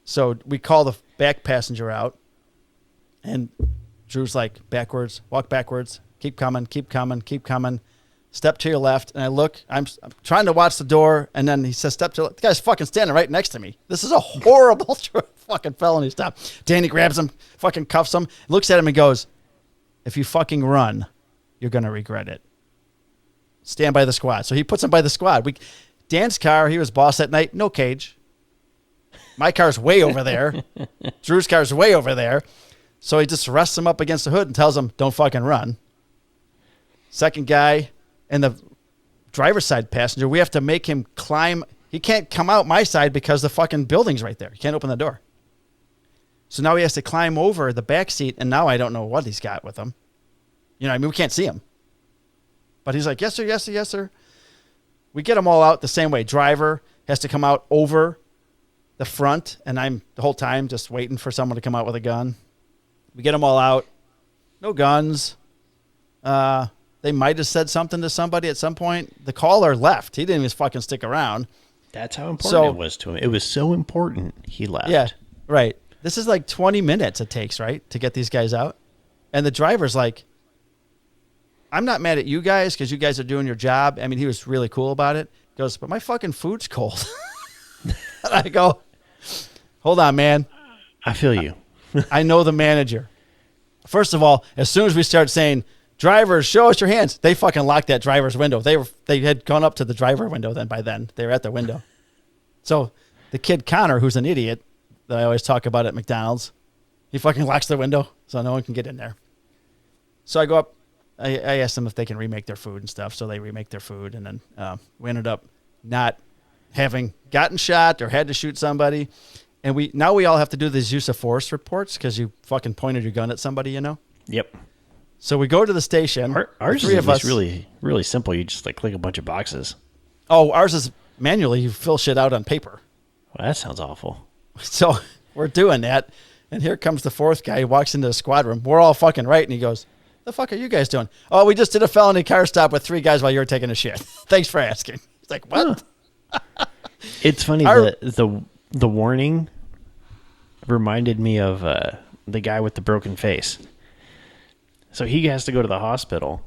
So we call the back passenger out. And Drew's like, walk backwards. Keep coming. Step to your left. And I look, I'm trying to watch the door. And then he says, step to the left. The guy's fucking standing right next to me. This is a horrible fucking felony stop. Danny grabs him, fucking cuffs him, looks at him and goes, if you fucking run, you're going to regret it. Stand by the squad. So he puts him by the squad. Dan's car, he was boss that night, no cage. My car's way over there. Drew's car's way over there. So he just rests him up against the hood and tells him, don't fucking run. Second guy, and the driver's side passenger, we have to make him climb. He can't come out my side because the fucking building's right there. He can't open the door. So now he has to climb over the back seat, and now I don't know what he's got with him. We can't see him. But he's like, yes, sir, yes, sir, yes, sir. We get them all out the same way. Driver has to come out over the front, and I'm the whole time just waiting for someone to come out with a gun. We get them all out. No guns. They might have said something to somebody at some point. The caller left. He didn't even fucking stick around. That's how important it was to him. It was so important he left. Yeah, right. This is like 20 minutes it takes, right, to get these guys out. And the driver's like, I'm not mad at you guys because you guys are doing your job. I mean, he was really cool about it. He goes, but my fucking food's cold. And I go, hold on, man. I feel you. I know the manager. First of all, as soon as we start saying, drivers, show us your hands, they fucking locked that driver's window. They had gone up to the driver window by then. They were at the window. So the kid Connor, who's an idiot that I always talk about at McDonald's, he fucking locks the window so no one can get in there. So I go up. I asked them if they can remake their food and stuff. So they remake their food. And then we ended up not having gotten shot or had to shoot somebody. And we all have to do these use of force reports because you fucking pointed your gun at somebody, Yep. So we go to the station. Ours is really, really simple. You just click a bunch of boxes. Oh, ours is manually. You fill shit out on paper. Well, that sounds awful. So we're doing that. And here comes the fourth guy. He walks into the squad room. We're all fucking right. And he goes, the fuck are you guys doing? Oh, we just did a felony car stop with 3 guys while you were taking a shit. Thanks for asking. It's like, what? It's funny. The warning reminded me of the guy with the broken face. So he has to go to the hospital,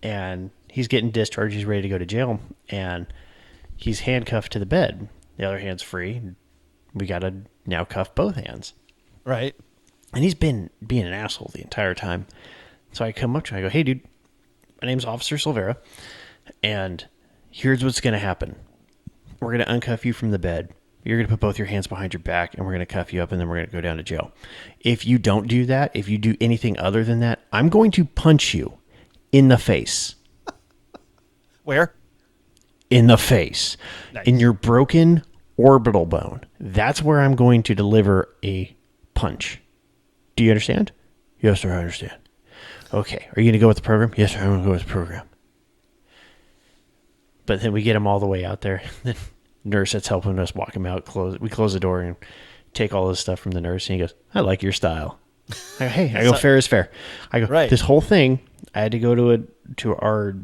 and he's getting discharged. He's ready to go to jail, and he's handcuffed to the bed. The other hand's free. We got to now cuff both hands. Right. And he's been being an asshole the entire time. So I come up to him. I go, hey, dude, my name's Officer Silvera, and here's what's going to happen. We're going to uncuff you from the bed. You're going to put both your hands behind your back, and we're going to cuff you up, and then we're going to go down to jail. If you don't do that, if you do anything other than that, I'm going to punch you in the face. Where? In the face. Nice. In your broken orbital bone. That's where I'm going to deliver a punch. Do you understand? Yes, sir, I understand. Okay. Are you going to go with the program? Yes, sir, I'm going to go with the program. But then we get him all the way out there. Then nurse that's helping us walk him out. We close the door and take all this stuff from the nurse. And he goes, I like your style. I go, hey, I go, fair is fair. I go, right. This whole thing, I had to go to our,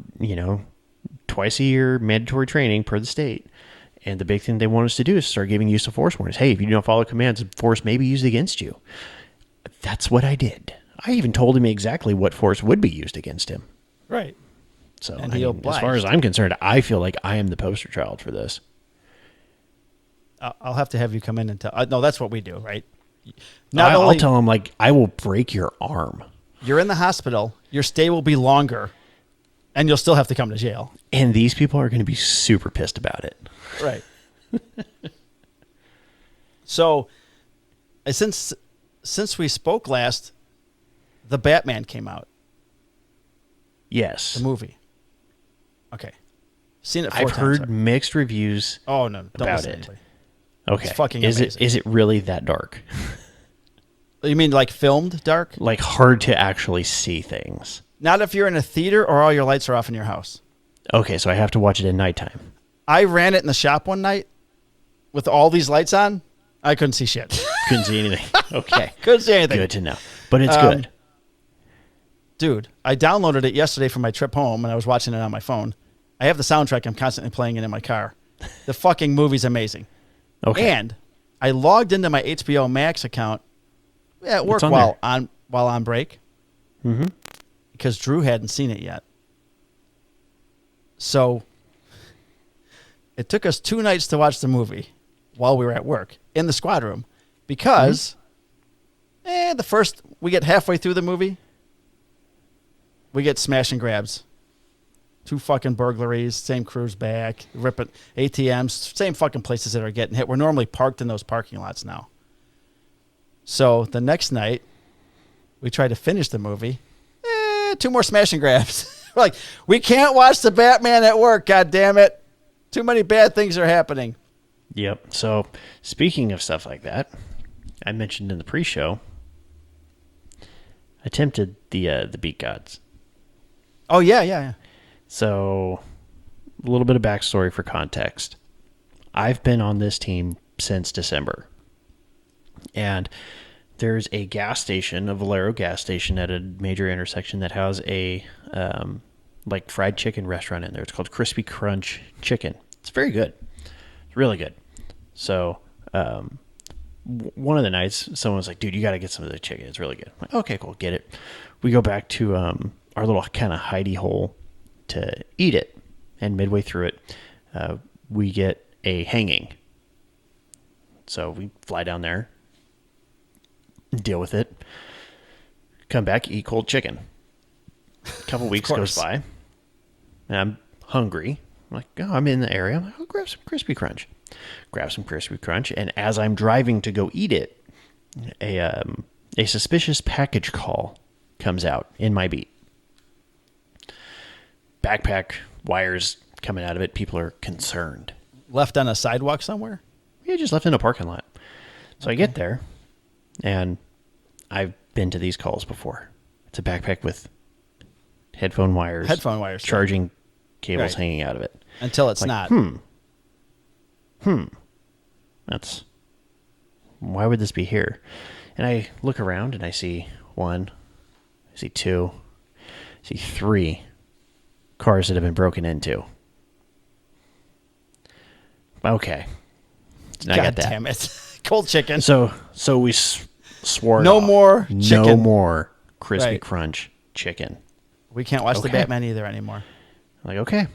twice a year mandatory training per the state. And the big thing they want us to do is start giving use of force warnings. Hey, if you don't follow commands, force may be used against you. That's what I did. I even told him exactly what force would be used against him. Right. So, and as far as I'm concerned, I feel like I am the poster child for this. I'll have to have you come in and tell. No, that's what we do, right? I'll tell him, I will break your arm. You're in the hospital. Your stay will be longer, and you'll still have to come to jail. And these people are going to be super pissed about it. Right. So, since we spoke last, the Batman came out. Yes. The movie. Okay. Seen it 4 I've times. heard Already. mixed reviews Oh, no. Don't about listen to it. anybody. Okay. It's fucking is amazing. Is it really that dark? You mean like filmed dark? Like hard to actually see things? Not if you're in a theater or all your lights are off in your house. Okay, so I have to watch it at nighttime. I ran it in the shop one night with all these lights on. I couldn't see shit. Couldn't see anything. Okay. Couldn't see anything. Good to know. But it's good. Dude, I downloaded it yesterday from my trip home, and I was watching it on my phone. I have the soundtrack. I'm constantly playing it in my car. The fucking movie's amazing. Okay. And I logged into my HBO Max account at work while on break. Mm-hmm. Because Thru hadn't seen it yet. So it took us 2 nights to watch the movie while we were at work in the squad room because we get halfway through the movie, we get smash and grabs. 2 fucking burglaries, same crew's back, ripping ATMs, same fucking places that are getting hit. We're normally parked in those parking lots now. So the next night, we try to finish the movie. 2 more smash and grabs. We're like, we can't watch the Batman at work, god damn it. Too many bad things are happening. Yep. So speaking of stuff like that, I mentioned in the pre-show, I tempted the beat gods. Oh, yeah. So a little bit of backstory for context. I've been on this team since December. And there's a gas station, a Valero gas station at a major intersection that has a like fried chicken restaurant in there. It's called Crispy Crunch Chicken. It's very good. It's really good. So one of the nights, someone was like, dude, you got to get some of the chicken. It's really good. I'm like, okay, cool. Get it. We go back to our little kind of hidey hole to eat it. And midway through it, we get a hanging. So we fly down there, deal with it, come back, eat cold chicken. A couple weeks goes by, and I'm hungry. I'm like, oh, I'm in the area. I'm like, oh, grab some Crispy Crunch. Grab some Crispy Crunch, and as I'm driving to go eat it, a suspicious package call comes out in my beat. Backpack, wires coming out of it. People are concerned. Left on a sidewalk somewhere? Yeah, just left in a parking lot. So I get there, and I've been to these calls before. It's a backpack with headphone wires, charging cables hanging out of it. Until it's not. That's, why would this be here? And I look around and I see 1, I see 2, I see 3 cars that have been broken into. Okay. I got that. Damn it. Cold chicken. So we swore no off. more chicken. No more Crispy Right. Crunch chicken. We can't watch the Okay. Batman either anymore. I'm like, okay.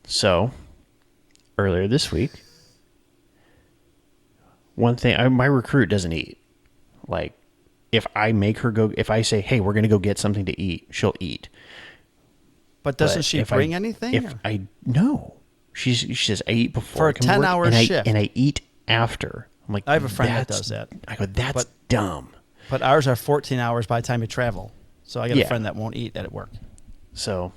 So, earlier this week, one thing, my recruit doesn't eat. Like, if I say, hey, we're going to go get something to eat, she'll eat. But doesn't But she if bring anything? No. She says, I eat before For I a come to work, 10-hour shift. And I eat after. I'm like, I have a friend that does that. I go, that's dumb. But ours are 14 hours by the time you travel. So I got Yeah. a friend that won't eat at work. So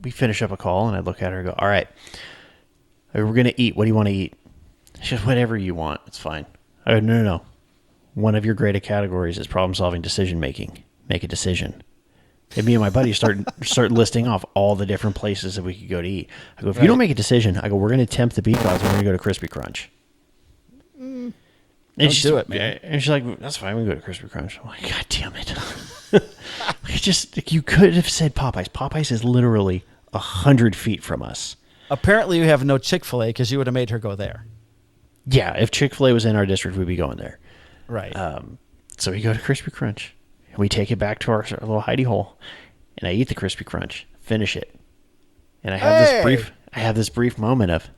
we finish up a call, and I look at her and go, all right, we're going to eat. What do you want to eat? She goes, whatever you want. It's fine. I go, no. One of your graded categories is problem-solving decision-making. Make a decision. And me and my buddy start listing off all the different places that we could go to eat. I go, if you don't make a decision, I go, we're going to tempt the beef odds and we're going to go to Crispy Crunch. And Don't do it, man. And she's like, that's fine. We can go to Crispy Crunch. I'm like, God damn it. You could have said Popeyes. Popeyes is literally 100 feet from us. Apparently you have no Chick-fil-A because you would have made her go there. Yeah, if Chick-fil-A was in our district, we'd be going there. Right. So we go to Crispy Crunch. And we take it back to our little hidey hole. And I eat the Crispy Crunch. Finish it. And I have this brief moment of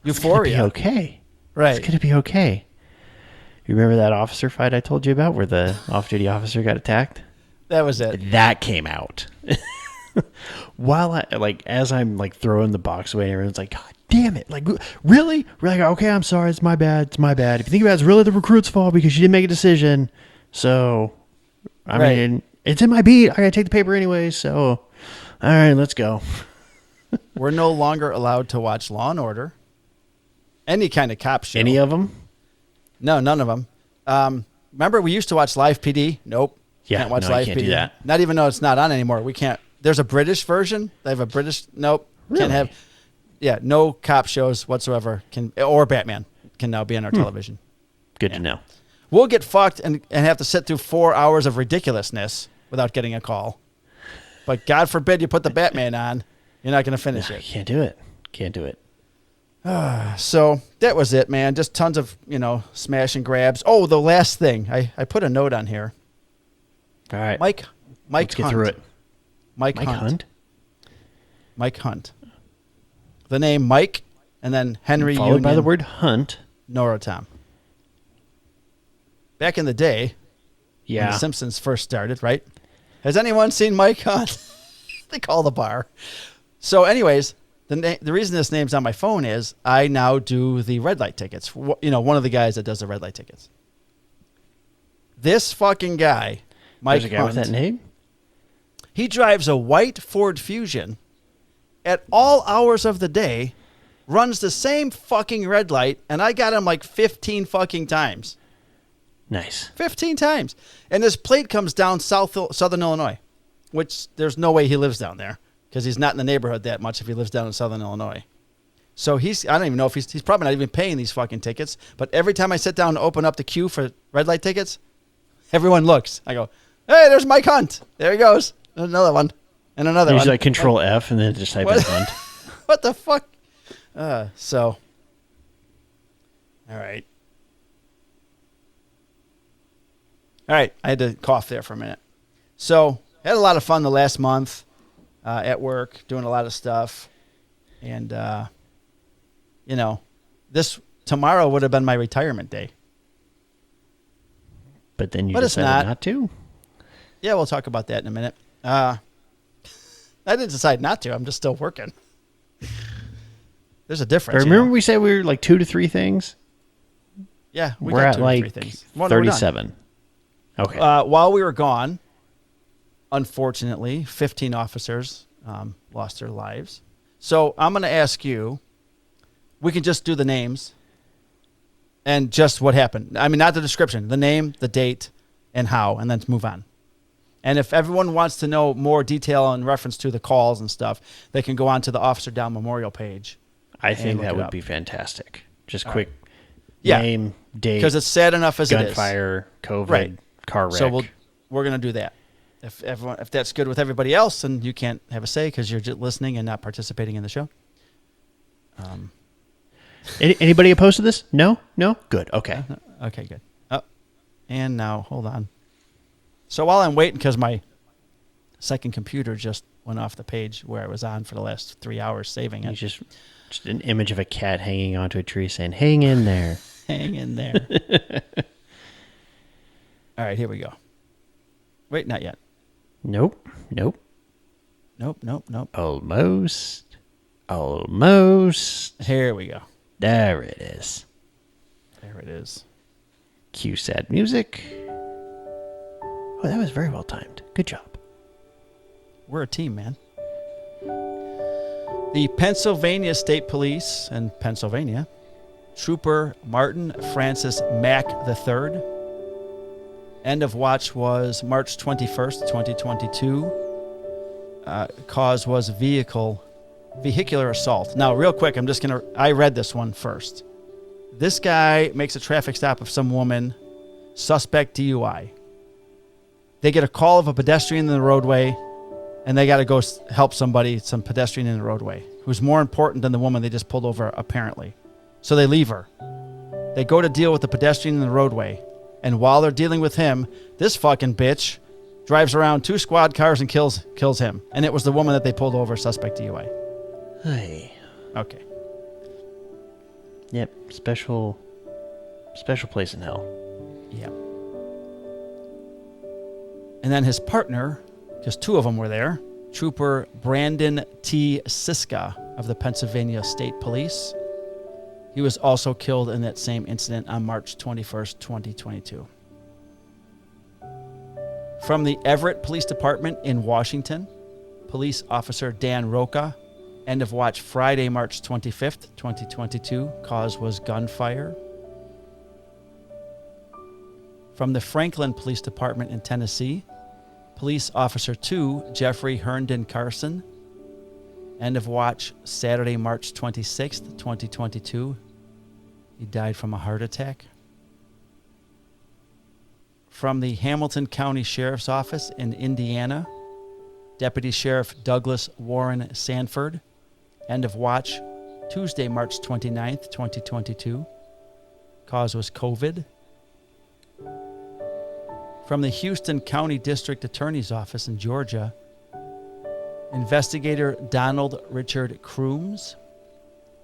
Euphoria. It's going to be okay. Right. It's going to be okay. You remember that officer fight I told you about where the off-duty officer got attacked? That was it. That came out. While as I'm throwing the box away, and everyone's like, God damn it. Like, really? We're like, okay, I'm sorry. It's my bad. It's my bad. If you think about it, it's really the recruit's fault because she didn't make a decision. So, I mean, it's in my beat. I got to take the paper anyway. So, all right, let's go. We're no longer allowed to watch Law and Order. Any kind of cop show. Any of them? No, none of them. Remember, we used to watch Live PD? Nope. Yeah, can't watch no, Live you can't PD. do that. Not even though it's not on anymore. We can't. There's a British version. They have a British. Nope. Really? Can't have. Yeah, no cop shows whatsoever or Batman can now be on our television. Good to know. We'll get fucked and have to sit through 4 hours of ridiculousness without getting a call. But God forbid you put the Batman on, you're not going to finish it. Can't do it. Can't do it. So that was it, man. Just tons of, smash and grabs. Oh, the last thing. I put a note on here. All right. Mike Let's get Hunt. through it. Mike Hunt? Mike Hunt. The name Mike and then Henry Followed Union by the word hunt. Norotom. Back in the day, when Yeah. The Simpsons first started, right? Has anyone seen Mike Hunt? They call the bar. So anyways, the reason this name's on my phone is I now do the red light tickets. One of the guys that does the red light tickets. This fucking guy, Mike There's a guy Hunt, with that name? he drives a white Ford Fusion at all hours of the day, runs the same fucking red light, and I got him like 15 fucking times. Nice. 15 times. And his plate comes down southern Illinois, which there's no way he lives down there because he's not in the neighborhood that much if he lives down in southern Illinois. So I don't even know if he's probably not even paying these fucking tickets. But every time I sit down to open up the queue for red light tickets, everyone looks. I go, hey, there's Mike Hunt. There he goes. Another one. And another Usually one. like Control F and then just type in hunt. What the fuck? All right. All right. I had to cough there for a minute. So had a lot of fun the last month at work, doing a lot of stuff. And, tomorrow would have been my retirement day. But then you But it's decided not to? Yeah, we'll talk about that in a minute. I didn't decide not to. I'm just still working. There's a difference. But remember we said we were like 2 to 3 things? Yeah, We're got at 2 or 3 like things. Well, no, we're done. 37. Okay. While we were gone, unfortunately, 15 officers lost their lives. So I'm going to ask you, we can just do the names and just what happened. I mean, not the description, the name, the date, and how, and then move on. And if everyone wants to know more detail in reference to the calls and stuff, they can go on to the Officer Down Memorial page. I think look that it would up. be fantastic. Just All quick. right. Yeah. Name, date, because it's sad enough as it is. gunfire, COVID, Right. car wreck. So we're gonna do that. If that's good with everybody else, then you can't have a say because you're just listening and not participating in the show. Anybody opposed to this? No? Good. Okay. Okay, good. Oh, and now hold on. So while I'm waiting, because my second computer just went off the page where I was on for the last 3 hours saving it. It's just an image of a cat hanging onto a tree saying, "Hang in there." Hang in there. All right, here we go. Wait, not yet. Nope. Nope. Almost. Here we go. There it is. There it is. Cue sad music. Oh, that was very well timed. Good job. We're a team, man. The Pennsylvania State Police in Pennsylvania, Trooper Martin Francis Mack III. End of watch was March 21st, 2022. Cause was vehicular assault. Now, real quick, I read this one first. This guy makes a traffic stop of some woman, suspect DUI. They get a call of a pedestrian in the roadway, and they got to go help some pedestrian in the roadway, who's more important than the woman they just pulled over, apparently. So they leave her. They go to deal with the pedestrian in the roadway, and while they're dealing with him, this fucking bitch drives around 2 squad cars and kills him. And it was the woman that they pulled over, suspect DUI. Hey. Okay. Yep. Special place in hell. Yeah. And then his partner, because 2 of them were there, Trooper Brandon T. Siska of the Pennsylvania State Police. He was also killed in that same incident on March 21st, 2022. From the Everett Police Department in Washington, Police Officer Dan Roca. End of watch Friday, March 25th, 2022. Cause was gunfire. From the Franklin Police Department in Tennessee, Police Officer 2, Jeffrey Herndon Carson. End of watch Saturday, March 26th, 2022. He died from a heart attack. From the Hamilton County Sheriff's Office in Indiana, Deputy Sheriff Douglas Warren Sanford. End of watch Tuesday, March 29th, 2022. Cause was COVID. From the Houston County District Attorney's Office in Georgia, Investigator Donald Richard Crooms.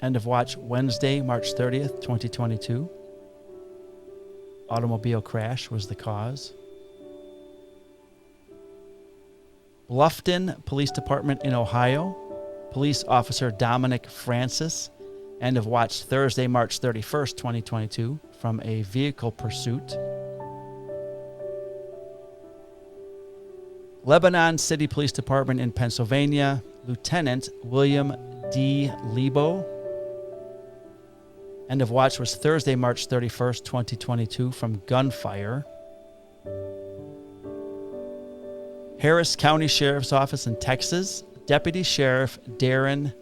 End of watch Wednesday, March 30th, 2022. Automobile crash was the cause. Bluffton Police Department in Ohio, Police Officer Dominic Francis. End of watch Thursday, March 31st, 2022, from a vehicle pursuit. Lebanon City Police Department in Pennsylvania, Lieutenant William D. Lebo. End of watch was Thursday, March 31st, 2022, from gunfire. Harris County Sheriff's Office in Texas, Deputy Sheriff Darren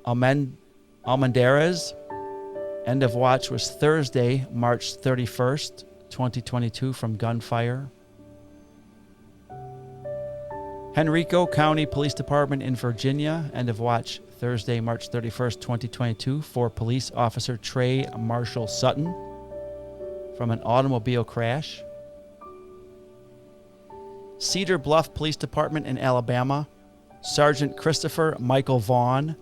Almendarez. End of watch was Thursday, March 31st, 2022, from gunfire. Henrico County Police Department in Virginia. End of watch Thursday, March 31st, 2022, for Police Officer Trey Marshall Sutton from an automobile crash. Cedar Bluff Police Department in Alabama, Sergeant Christopher Michael Vaughn.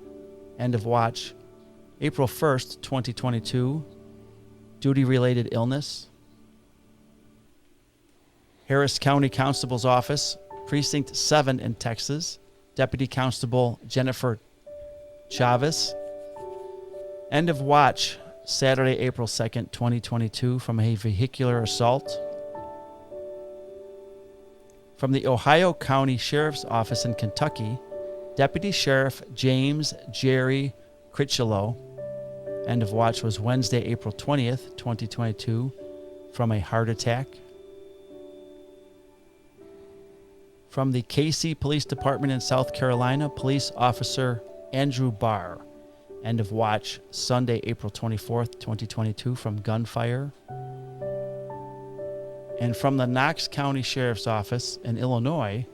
End of watch April 1st, 2022, duty-related illness. Harris County Constable's Office, Precinct 7 in Texas, Deputy Constable Jennifer Chavez. End of watch Saturday, April 2nd, 2022, from a vehicular assault. From the Ohio County Sheriff's Office in Kentucky, Deputy Sheriff James Jerry Critchlow. End of watch was Wednesday, April 20th, 2022, from a heart attack. From the Casey Police Department in South Carolina, Police Officer Andrew Barr. End of watch Sunday, April 24th, 2022 from gunfire. And from the Knox County Sheriff's Office in Illinois,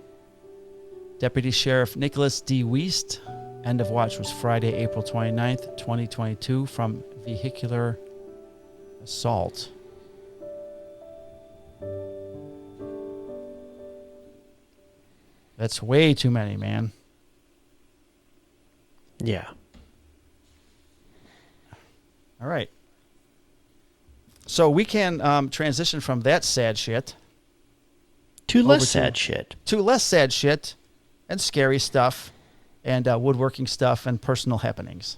Deputy Sheriff Nicholas D. Wiest. End of watch was Friday, April 29th, 2022 from vehicular assault. That's way too many, man. Yeah. All right. So we can transition from that sad shit To less sad shit. to less sad shit and scary stuff and woodworking stuff and personal happenings.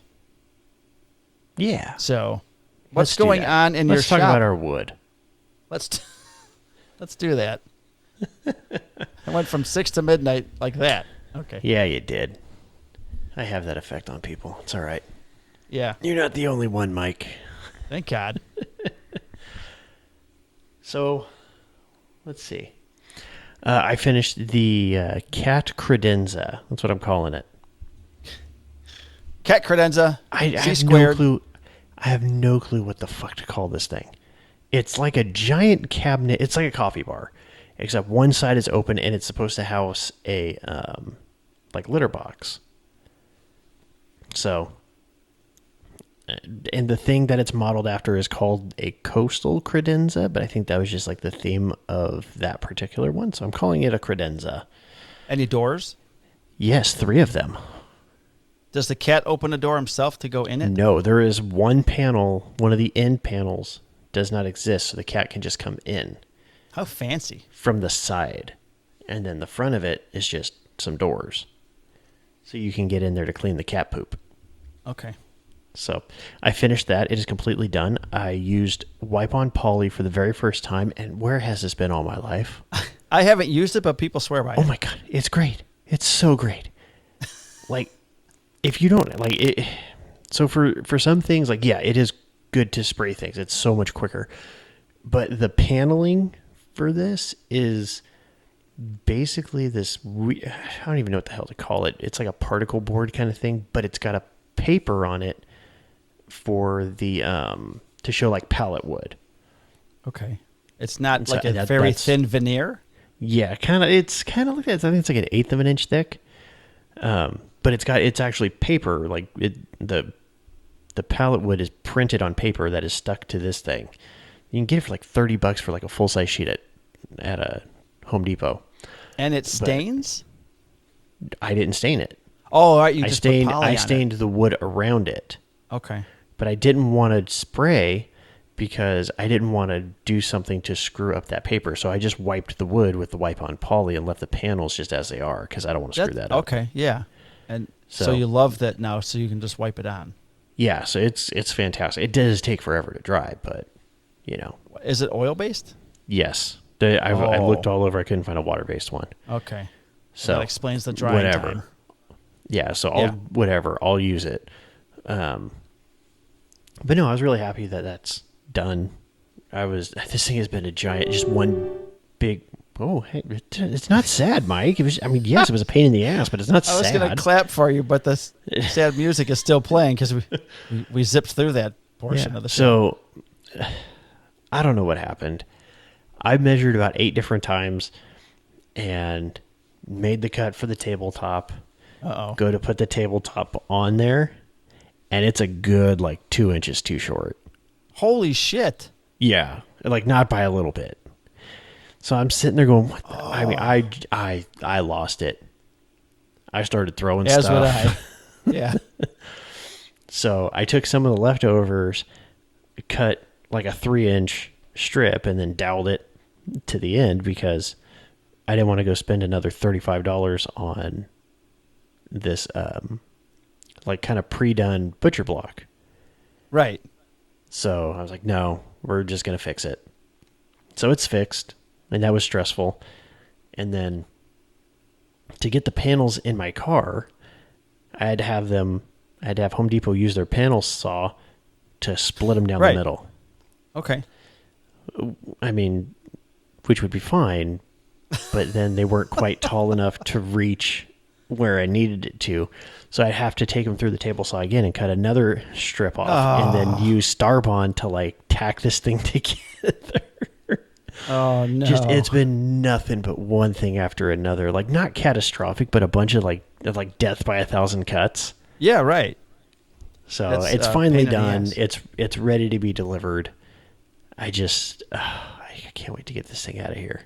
Yeah. So Let's what's do going that. on in Let's your talk shop? about our wood. Let's do that. I went from 6 to midnight like that. Okay. Yeah, you did. I have that effect on people. It's all right. Yeah. You're not the only one, Mike. Thank God. So, let's see. I finished the cat credenza. That's what I'm calling it. Cat credenza. I C have squared. no clue. I have no clue what the fuck to call this thing. It's like a giant cabinet. It's like a coffee bar, except one side is open and it's supposed to house a like litter box. So, and the thing that it's modeled after is called a coastal credenza, but I think that was just like the theme of that particular one. So I'm calling it a credenza. Any doors? Yes, 3 of them. Does the cat open a door himself to go in it? No, there is one panel, one of the end panels does not exist, so the cat can just come in How fancy. from the side. And then the front of it is just some doors. So you can get in there to clean the cat poop. Okay. So I finished that. It is completely done. I used wipe-on poly for the very first time, and where has this been all my life? I haven't used it, but people swear by it. Oh my God, it's great. It's so great. Like, if you don't, like, it, so for some things, like, yeah, it is good to spray things. It's so much quicker. But the paneling for this is basically this, I don't even know what the hell to call it. It's like a particle board kind of thing, but it's got a paper on it for the, to show like pallet wood. Okay. It's not So like a that's very thin veneer? Yeah, kind of. It's kind of like that. I think it's like an 1/8 of an inch thick. But it's actually paper. Like the pallet wood is printed on paper that is stuck to this thing. You can get it for like $30 for like a full size sheet at a Home Depot. And it stains? I didn't stain it. Oh, all right. You just put poly I on stained the wood around it. it. Okay. But I didn't want to spray because I didn't want to do something to screw up that paper. So I just wiped the wood with the wipe-on poly and left the panels just as they are because I don't want to screw that up. Okay, yeah. And so So- you love that now, so you can just wipe it on. Yeah, so it's fantastic. It does take forever to dry, but, you know. Is it oil-based? Yes. I've looked all over. I couldn't find a water-based one. Okay. So that explains the drying whatever. time. Yeah, so Yeah. I'll use it. But no, I was really happy that that's done. This thing has been a giant, just one big, hey, it's not sad, Mike. It was, yes, it was a pain in the ass, but it's not I was sad. going to clap for you, but the sad music is still playing because we zipped through that portion of the show. So, I don't know what happened. I measured about 8 different times and made the cut for the tabletop. Uh-oh. Go to put the tabletop on there, and it's a good, 2 inches too short. Holy shit. Yeah, not by a little bit. So I'm sitting there going, what the? I lost it. I started throwing As stuff. would I. Yeah. So I took some of the leftovers, cut like a 3-inch strip, and then doweled it to the end because I didn't want to go spend another $35 on this kind of pre-done butcher block. Right. So I was like, no, we're just going to fix it. So it's fixed, and that was stressful. And then to get the panels in my car, I had to have Home Depot use their panel saw to split them down the middle. Okay. Which would be fine, but then they weren't quite tall enough to reach where I needed it to. So I'd have to take them through the table saw again and cut another strip off and then use Starbond to like tack this thing together. Oh no. Just it's been nothing but one thing after another. Like not catastrophic, but a bunch of like death by 1,000 cuts. Yeah, right. So That's, it's finally pain in the done. ass. It's ready to be delivered. I can't wait to get this thing out of here.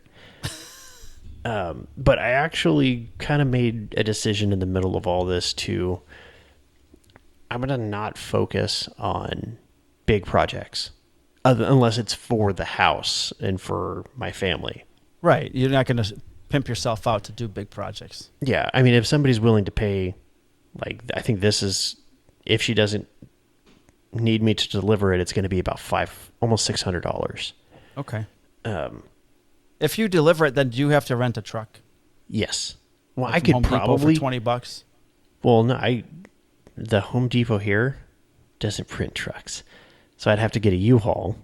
But I actually kind of made a decision in the middle of all this I'm going to not focus on big projects unless it's for the house and for my family. Right. You're not going to pimp yourself out to do big projects. Yeah. I mean, if somebody's willing to pay, like, I think this is, if she doesn't need me to deliver it, it's going to be about almost $600. Okay. If you deliver it, then do you have to rent a truck? Yes. Well, Like I from could Home Depot probably for $20. Well, no, the Home Depot here doesn't print trucks, so I'd have to get a U-Haul.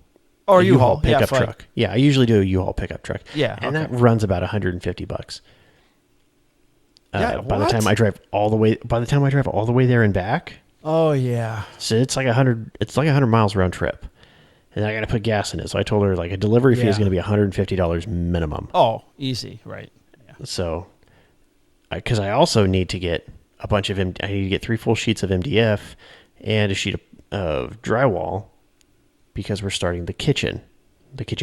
Or a U-Haul pickup truck. Yeah, I usually do a U-Haul pickup truck. Yeah, and okay. that runs about $150. Yeah, by the what? time I drive all the way there and back, Oh yeah. so it's like 100. It's like 100 miles round trip, and I got to put gas in it. So I told her like a delivery fee is Yeah. going to be $150 minimum. Oh, easy. Right. Yeah. So, because I also need to get a bunch of I need to get 3 full sheets of MDF and a sheet of drywall because we're starting the kitchen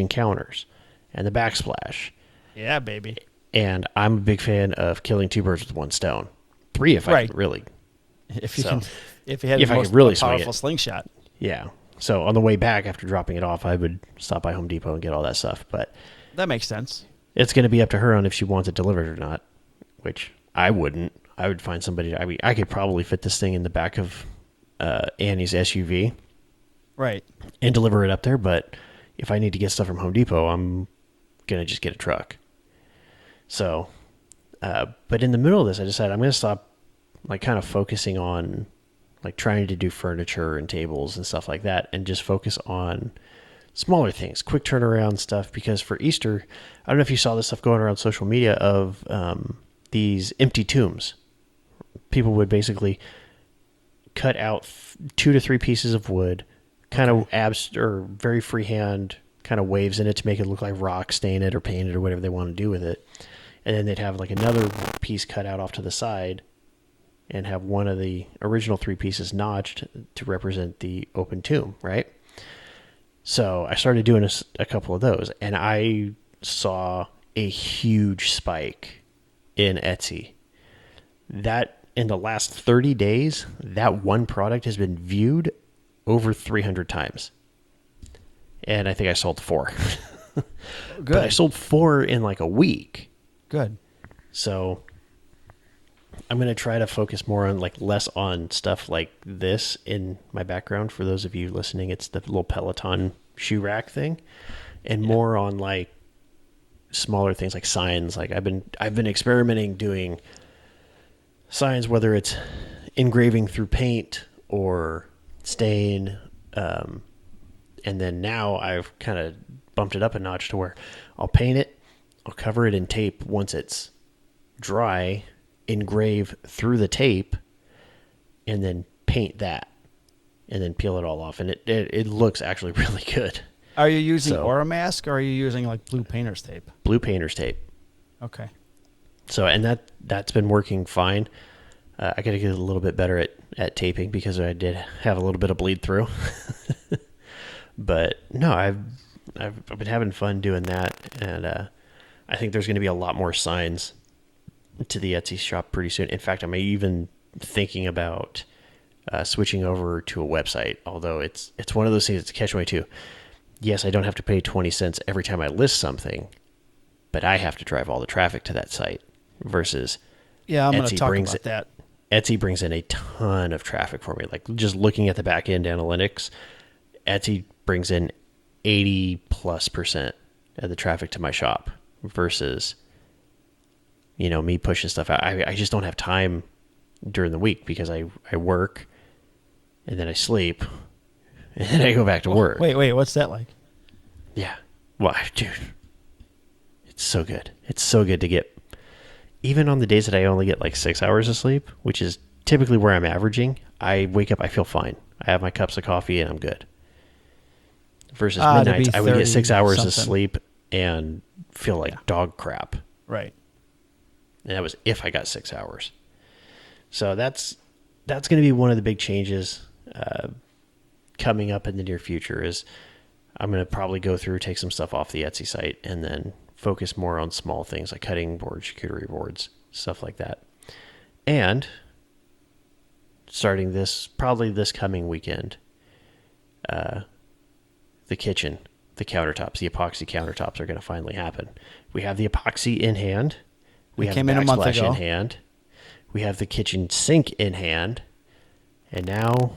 counters, and the backsplash. Yeah, baby. And I'm a big fan of killing 2 birds with 1 stone. 3 if I can really. If you So, can, if you had if the I most could really swing powerful it. slingshot. Yeah. So on the way back after dropping it off, I would stop by Home Depot and get all that stuff. But That makes sense. it's going to be up to her on if she wants it delivered or not, which I wouldn't. I would find somebody. I mean, I could probably fit this thing in the back of Annie's SUV Right. and deliver it up there. But if I need to get stuff from Home Depot, I'm going to just get a truck. So, but in the middle of this, I decided I'm going to stop like kind of focusing on like trying to do furniture and tables and stuff like that and just focus on smaller things, quick turnaround stuff. Because for Easter, I don't know if you saw this stuff going around social media of these empty tombs. People would basically cut out 2 to 3 pieces of wood, kind of or very freehand kind of waves in it to make it look like rock, stain it or paint it or whatever they want to do with it. And then they'd have like another piece cut out off to the side and have one of the original 3 pieces notched to represent the open tomb, right? So I started doing a couple of those, and I saw a huge spike in Etsy. That in the last 30 days, that one product has been viewed over 300 times. And I think I sold 4. Good. But I sold 4 in like a week. Good. So I'm going to try to focus more on like less on stuff like this in my background. For those of you listening, it's the little Peloton shoe rack thing, and more on like smaller things like signs. Like I've been experimenting doing signs, whether it's engraving through paint or stain. And then now I've kind of bumped it up a notch to where I'll paint it, I'll cover it in tape once it's dry, engrave through the tape, and then paint that, and then peel it all off. And it looks actually really good. Are you using Aura Mask or are you using like blue painter's tape? Blue painter's tape. Okay. So, and that's been working fine. I got to get a little bit better at taping because I did have a little bit of bleed through. But no, I've been having fun doing that, and I think there's going to be a lot more signs to the Etsy shop pretty soon. In fact, I'm even thinking about switching over to a website. Although it's one of those things that's a catch-22. Yes, I don't have to pay 20 cents every time I list something, but I have to drive all the traffic to that site versus Yeah, I'm going to Etsy talk brings about that. Etsy brings in a ton of traffic for me. Like just looking at the back end analytics, Etsy brings in 80+% of the traffic to my shop versus, me pushing stuff out. I just don't have time during the week because I work and then I sleep and then I go back to work. Wait, what's that like? Yeah. Well, dude, it's so good. It's so good to get even on the days that I only get like 6 hours of sleep, which is typically where I'm averaging, I wake up, I feel fine. I have my cups of coffee and I'm good. Versus To midnights, be I would get 6 hours of something. sleep and feel like dog crap. Right. And that was if I got 6 hours. So that's going to be one of the big changes coming up in the near future. Is I'm going to probably go through, take some stuff off the Etsy site, and then focus more on small things like cutting boards, charcuterie boards, stuff like that. And starting probably this coming weekend, the kitchen, the countertops, the epoxy countertops are going to finally happen. We have the epoxy in hand. We have the backsplash in hand. We have the kitchen sink in hand. And now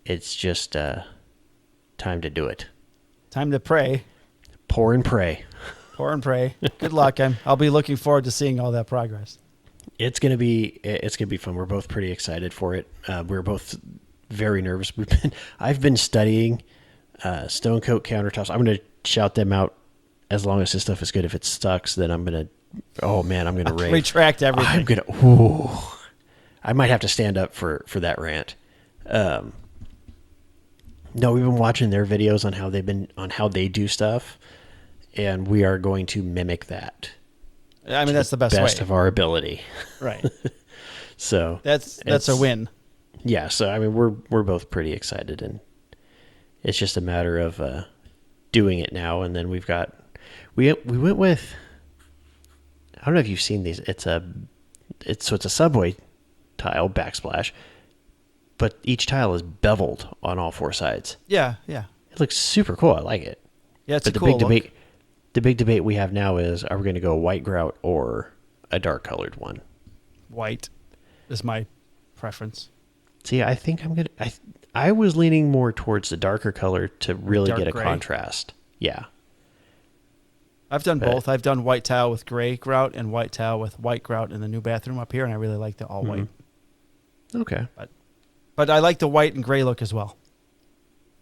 it's just time to do it. Time to pray. Pour and pray. Pour and pray. Good luck. I'll be looking forward to seeing all that progress. It's gonna be fun. We're both pretty excited for it. We're both very nervous. I've been studying stone coat countertops. I'm gonna shout them out as long as this stuff is good. If it sucks, then I'm gonna rave. Retract everything. I might have to stand up for that rant. No, we've been watching their videos on how they do stuff, and we are going to mimic that. I mean, that's the best way. Of our ability. Right. So that's a win. Yeah. So, I mean, we're both pretty excited, and it's just a matter of doing it now. And then we went with, I don't know if you've seen these. It's a subway tile backsplash, but each tile is beveled on all four sides. Yeah. Yeah. It looks super cool. I like it. Yeah. It's but a cool look. The big debate we have now is, are we going to go white grout or a dark colored one? White is my preference. See, I think I was leaning more towards the darker color to really get a gray. contrast. Yeah. I've done both. I've done white tile with gray grout and white tile with white grout in the new bathroom up here, and I really like the all white. Okay. But I like the white and gray look as well.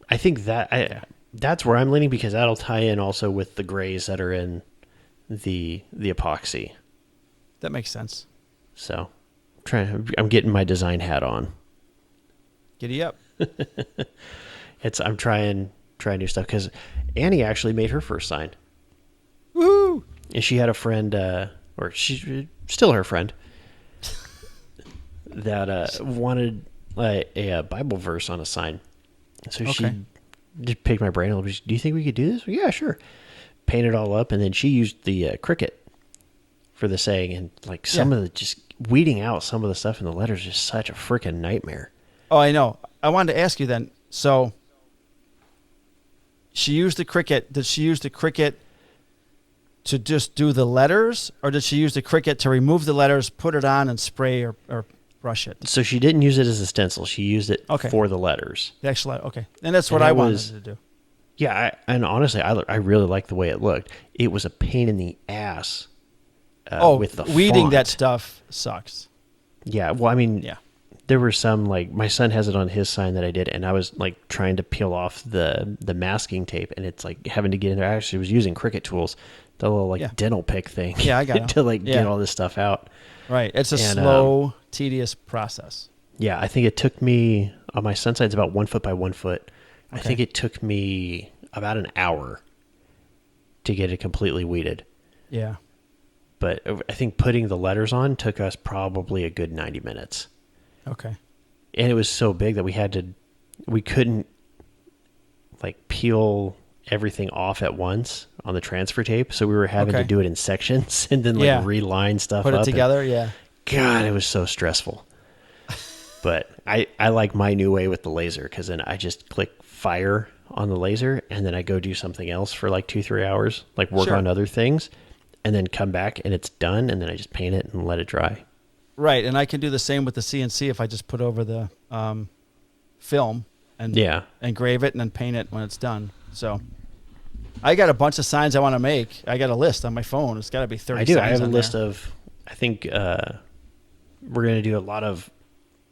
I think that's where I'm leaning, because that'll tie in also with the grays that are in the epoxy. That makes sense. So, I'm getting my design hat on. Giddy up. I'm trying new stuff, because Annie actually made her first sign. Woohoo! And she had a friend, or she's still her friend, that wanted a Bible verse on a sign. So she just picked my brain a little bit. Do you think we could do this? Yeah, sure. Paint it all up, and then she used the Cricut for the saying, and like some of the, just weeding out some of the stuff in the letters is just such a freaking nightmare. Oh, I know. I wanted to ask you then. So she used the Cricut. Did she use the Cricut to just do the letters, or did she use the Cricut to remove the letters, put it on, and spray or brush it? So she didn't use it as a stencil. She used it for the letters. The actual, okay. And that's what I wanted to do. Yeah, and honestly, I really liked the way it looked. It was a pain in the ass with the weeding font. that stuff sucks. Yeah, well, I mean, there were some, like, my son has it on his sign that I did, and I was like trying to peel off the masking tape, and it's like having to get in there. I actually was using Cricut tools, the little dental pick thing. Yeah, I got it. to get all this stuff out. Right. It's a slow, tedious process. Yeah, I think it took me, on my son's side, it's about 1 foot by 1 foot. I think it took me about an hour to get it completely weeded. Yeah. But I think putting the letters on took us probably a good 90 minutes. Okay. And it was so big that we couldn't like peel everything off at once on the transfer tape. So we were having to do it in sections and then reline stuff up. Put it together, God, it was so stressful. But I like my new way with the laser, because then I just click fire on the laser, and then I go do something else for like 2-3 hours, like work on other things, and then come back and it's done, and then I just paint it and let it dry. Right, and I can do the same with the CNC if I just put over the film and engrave it and then paint it when it's done. So I got a bunch of signs I want to make. I got a list on my phone. It's got to be 30 signs. I have a list of, I think we're going to do a lot of,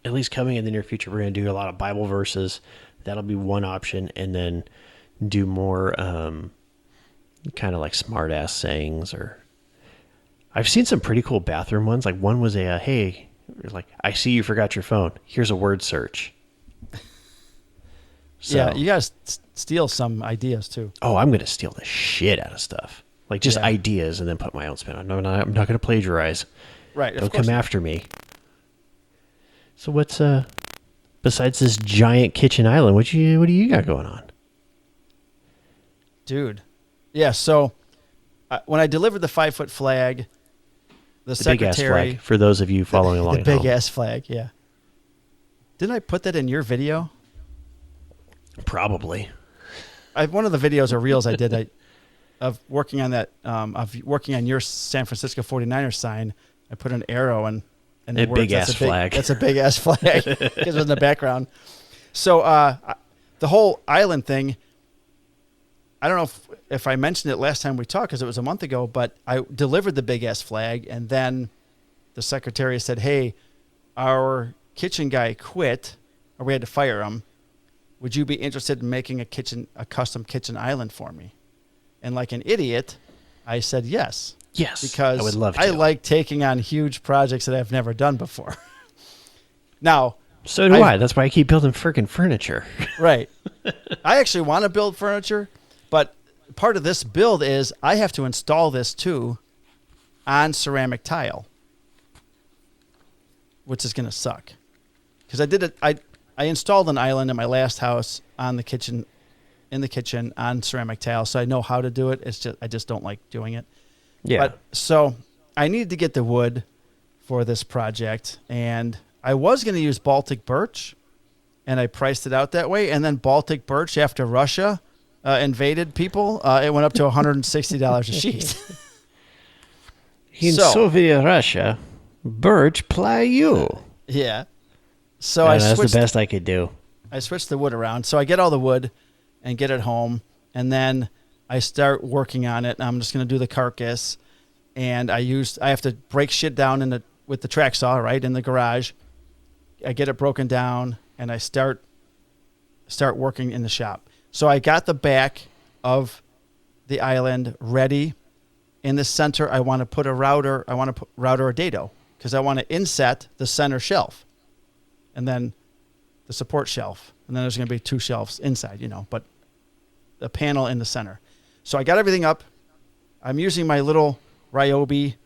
at least coming in the near future, we're going to do a lot of Bible verses. That'll be one option, and then do more kind of like smart ass sayings, or I've seen some pretty cool bathroom ones. Like one was a, hey, like, I see you forgot your phone. Here's a word search. So, Yeah, you guys steal some ideas too. oh, I'm going to steal the shit out of stuff. Like just Yeah. ideas and then put my own spin on. No, I'm not going to plagiarize. Right. Don't come after me. So what's besides this giant kitchen island? What do you got going on? Dude. Yeah, so when I delivered the 5-foot flag, the Big ass secretary, flag for those of you following along. the at big home. ass flag, yeah. Didn't I put that in your video? Probably. One of the videos or reels I did of working on that of working on your San Francisco 49ers sign. I put an arrow and A big ass flag. That's a big ass flag because it was in the background. So the whole island thing. I don't know if I mentioned it last time we talked because it was a month ago, but I delivered the big ass flag, and then the secretary said, "Hey, our kitchen guy quit, or we had to fire him. Would you be interested in making a custom kitchen island for me?" And like an idiot, I said yes. Yes, Because I would love to. I like taking on huge projects that I've never done before. Now, So do I. That's why I keep building freaking furniture. right. I actually want to build furniture, but part of this build is I have to install this too on ceramic tile, which is going to suck. Because I did it. I installed an island in my last house in the kitchen on ceramic tile, so I know how to do it. It's just I just don't like doing it. Yeah. But so I needed to get the wood for this project, and I was going to use Baltic birch, and I priced it out that way. And then Baltic birch, after Russia invaded people, it went up to $160 a sheet. In So- Soviet Russia, birch ply you. Yeah. So I That's switched. the best I could do. I switched the wood around. So I get all the wood and get it home, and then I start working on it. And I'm just going to do the carcass, and I have to break shit down with the track saw right in the garage. I get it broken down, and I start working in the shop. So I got the back of the island ready. In the center, I want to put a router. I want to put router a dado because I want to inset the center shelf, and then the support shelf, and then there's going to be 2 shelves inside, but the panel in the center. So I got everything up. I'm using my little Ryobi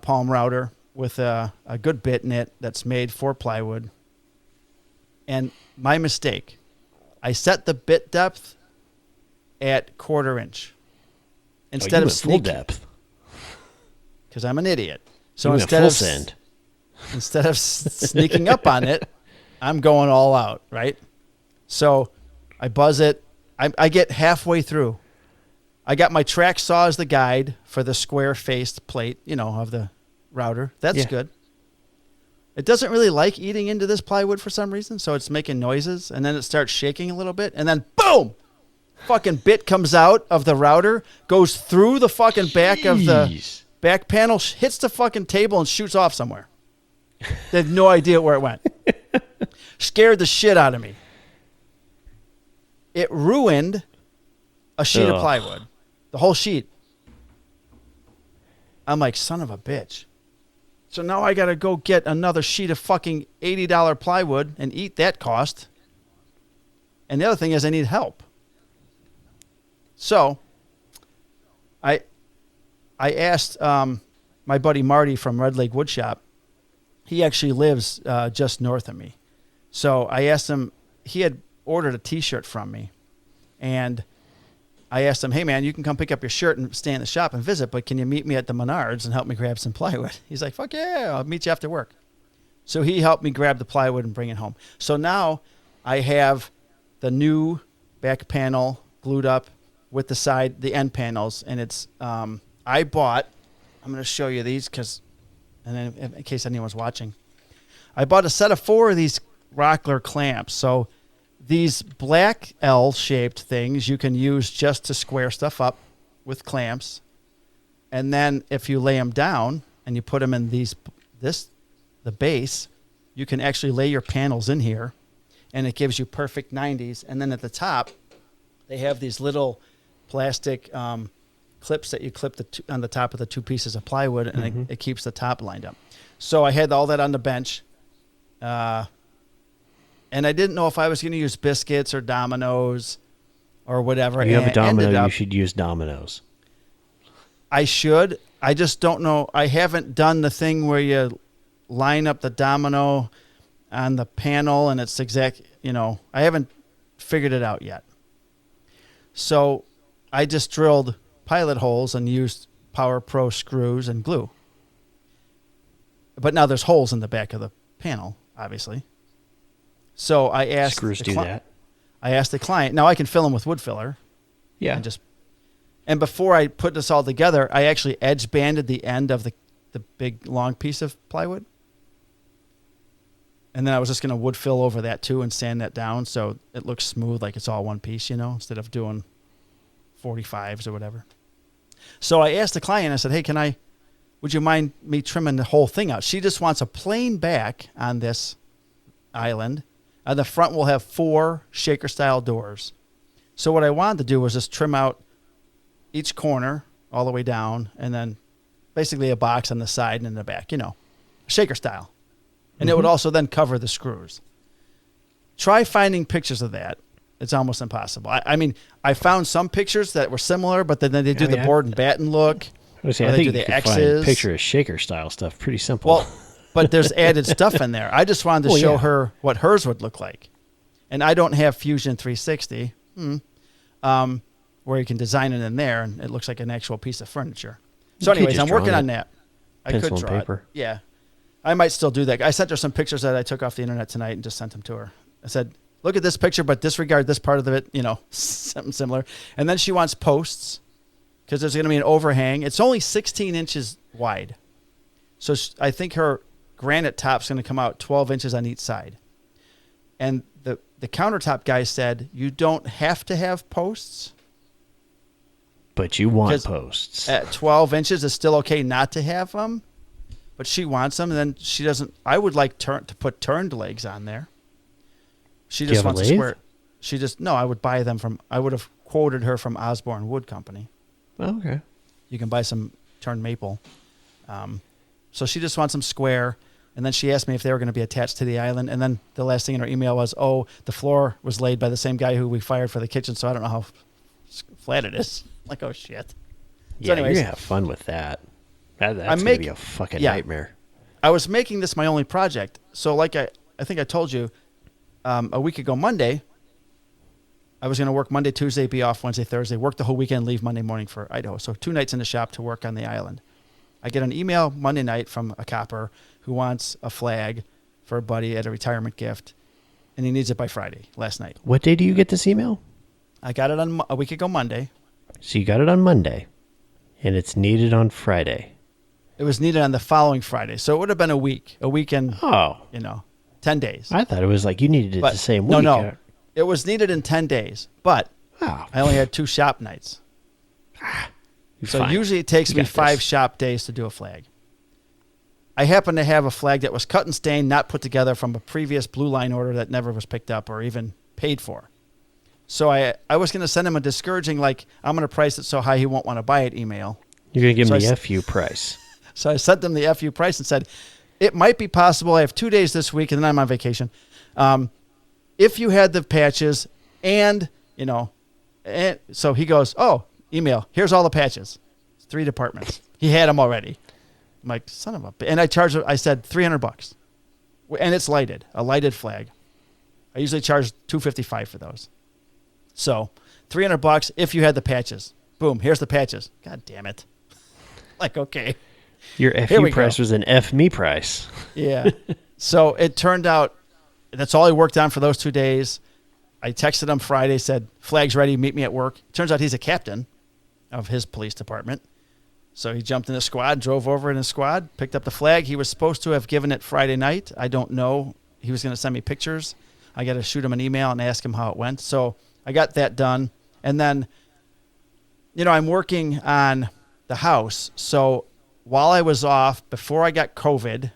palm router with a good bit in it that's made for plywood. And my mistake, I set the bit depth at 1/4 inch instead of full depth. because I'm an idiot. So You went instead full of send. instead of sneaking up on it, I'm going all out, right? So I buzz it. I get halfway through. I got my track saw as the guide for the square-faced plate, of the router. That's Yeah. good. It doesn't really like eating into this plywood for some reason, so it's making noises, and then it starts shaking a little bit, and then boom! Fucking bit comes out of the router, goes through the fucking back of the Jeez. back panel, hits the fucking table, and shoots off somewhere. They had no idea where it went. Scared the shit out of me. It ruined a sheet of Ugh. plywood. The whole sheet. I'm like, son of a bitch. So now I got to go get another sheet of fucking $80 plywood and eat that cost. And the other thing is I need help. So I asked my buddy Marty from Red Lake Woodshop. He actually lives just north of me. So I asked him, he had ordered a t-shirt from me. And I asked him, hey man, you can come pick up your shirt and stay in the shop and visit, but can you meet me at the Menards and help me grab some plywood? He's like, fuck yeah, I'll meet you after work. So he helped me grab the plywood and bring it home. So now I have the new back panel glued up with the end panels. And it's, I'm going to show you these and then in case anyone's watching, I bought a set of 4 of these Rockler clamps. So these black L-shaped things you can use just to square stuff up with clamps. And then if you lay them down and you put them in the base, you can actually lay your panels in here and it gives you perfect 90s. And then at the top, they have these little plastic clips that you clip on the top of the 2 pieces of plywood, and it keeps the top lined up. So I had all that on the bench, and I didn't know if I was going to use biscuits or dominoes or whatever. You have a domino, you should should use dominoes. I should. I just don't know. I haven't done the thing where you line up the domino on the panel and it's exact, I haven't figured it out yet. So I just drilled pilot holes and used Power Pro screws and glue. But now there's holes in the back of the panel, obviously. So I asked screws do that. I asked the client. Now I can fill them with wood filler. Yeah. And before I put this all together, I actually edge banded the end of the big long piece of plywood. And then I was just going to wood fill over that too and sand that down so it looks smooth, like it's all one piece, instead of doing 45s or whatever. So I asked the client, I said, hey, would you mind me trimming the whole thing out? She just wants a plain back on this island. The front will have 4 shaker-style doors. So what I wanted to do was just trim out each corner all the way down and then basically a box on the side and in the back, shaker style. And it would also then cover the screws. Try finding pictures of that. It's almost impossible. I mean, I found some pictures that were similar, but then they do the board and batten look. I think you could find a picture of shaker style stuff. Pretty simple. Well, but there's added stuff in there. I just wanted to show her what hers would look like. And I don't have Fusion 360, where you can design it in there, and it looks like an actual piece of furniture. So anyways, I'm working on that. I could draw paper. It. Yeah. I might still do that. I sent her some pictures that I took off the internet tonight and just sent them to her. I said, look at this picture, but disregard this part of it, something similar. And then she wants posts because there's going to be an overhang. It's only 16 inches wide. So I think her granite top's going to come out 12 inches on each side. And the countertop guy said, you don't have to have posts. But you want posts. At 12 inches, it's still okay not to have them. But she wants them, and then she doesn't. I would like to put turned legs on there. She just wants a square. I would buy them from. I would have quoted her from Osborne Wood Company. Oh, okay. You can buy some turned maple. So she just wants them square, and then she asked me if they were going to be attached to the island. And then the last thing in her email was, "Oh, the floor was laid by the same guy who we fired for the kitchen, so I don't know how flat it is." Like, oh shit. Yeah, so anyways, you're gonna have fun with that. That's gonna be a fucking nightmare. I was making this my only project. So like I think I told you a week ago Monday, I was going to work Monday, Tuesday, be off Wednesday, Thursday, work the whole weekend, leave Monday morning for Idaho. So 2 nights in the shop to work on the island. I get an email Monday night from a copper who wants a flag for a buddy at a retirement gift, and he needs it by Friday, last night. What day do you get this email? I got it on a week ago Monday. So you got it on Monday, and it's needed on Friday. It was needed on the following Friday. So it would have been a weekend, 10 days. I thought it was like you needed it the same week. No. It was needed in 10 days, but I only had 2 shop nights. So usually it takes me 5 shop days to do a flag. I happen to have a flag that was cut and stained, not put together from a previous Blue Line order that never was picked up or even paid for. So I was going to send him a discouraging, like, I'm going to price it so high he won't want to buy it email. You're going to give him the FU price. So I sent them the FU price and said, it might be possible. I have 2 days this week and then I'm on vacation. If you had the patches and so he goes, oh, email, here's all the patches. It's 3 departments. He had them already. I'm like, son of a bitch. And I said $300. And it's lighted, a lighted flag. I usually charge $255 for those. So $300 if you had the patches. Boom, here's the patches. God damn it. Like, okay. Your FU price was an F me price. Yeah. So it turned out that's all he worked on for those 2 days. I texted him Friday, said, flag's ready, meet me at work. Turns out he's a captain of his police department. So he jumped in a squad, drove over in his squad, picked up the flag. He was supposed to have given it Friday night. I don't know. He was going to send me pictures. I got to shoot him an email and ask him how it went. So I got that done. And then, I'm working on the house. So while I was off, before I got COVID,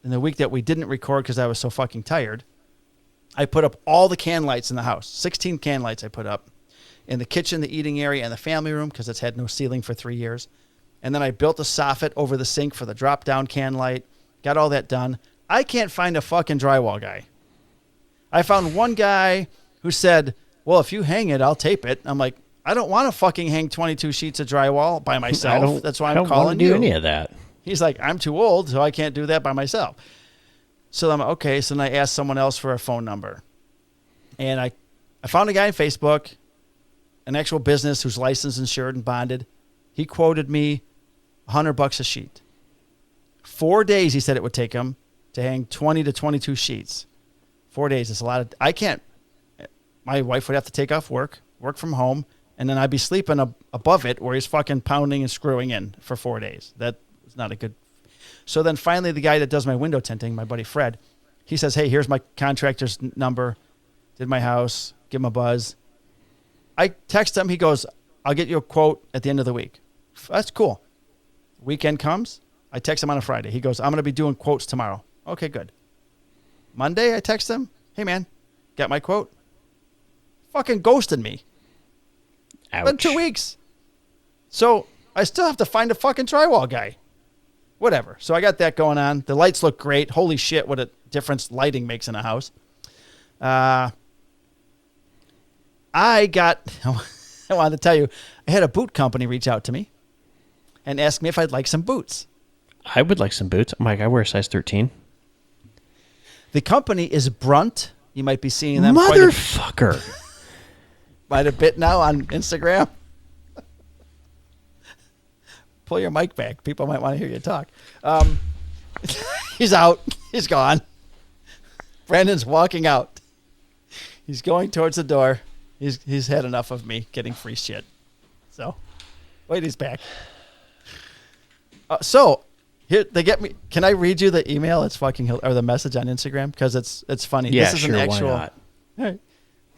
in the week that we didn't record because I was so fucking tired, I put up all the can lights in the house. 16 can lights I put up. in the kitchen, the eating area, and the family room because it's had no ceiling for 3 years. And then I built a soffit over the sink for the drop-down can light. Got all that done. I can't find a fucking drywall guy. I found one guy who said, well, if you hang it, I'll tape it. I'm like, I don't want to fucking hang 22 sheets of drywall by myself. That's why I'm calling you. I don't want to do any of that. He's like, I'm too old, so I can't do that by myself. So I'm like, okay. So then I asked someone else for a phone number. And I found a guy on Facebook, an actual business who's licensed, insured, and bonded. He quoted me $100 a sheet. 4 days, he said it would take him to hang 20 to 22 sheets. 4 days is a lot of... I can't... My wife would have to take off work from home, and then I'd be sleeping above it where he's fucking pounding and screwing in for 4 days. That was not a good... So then finally the guy that does my window tinting, my buddy Fred, he says, hey, here's my contractor's number. Did my house. Give him a buzz. I text him. He goes, I'll get you a quote at the end of the week. That's cool. Weekend comes. I text him on a Friday. He goes, I'm going to be doing quotes tomorrow. Okay, good. Monday, I text him. Hey, man, got my quote? Fucking ghosted me. Ouch. Been 2 weeks. So I still have to find a fucking drywall guy. Whatever. So I got that going on. The lights look great. Holy shit, what a difference lighting makes in a house. I wanted to tell you, I had a boot company reach out to me and ask me if I'd like some boots. I would like some boots. Mike, I wear a size 13. The company is Brunt. You might be seeing them Motherfucker. quite a bit now on Instagram. Pull your mic back. People might want to hear you talk. He's out. He's gone. Brandon's walking out. He's going towards the door. He's had enough of me getting free shit. So, wait, he's back. So, here they get me. Can I read you the email? It's fucking or the message on Instagram because it's funny. Yeah, this is sure. An actual, why not? Right,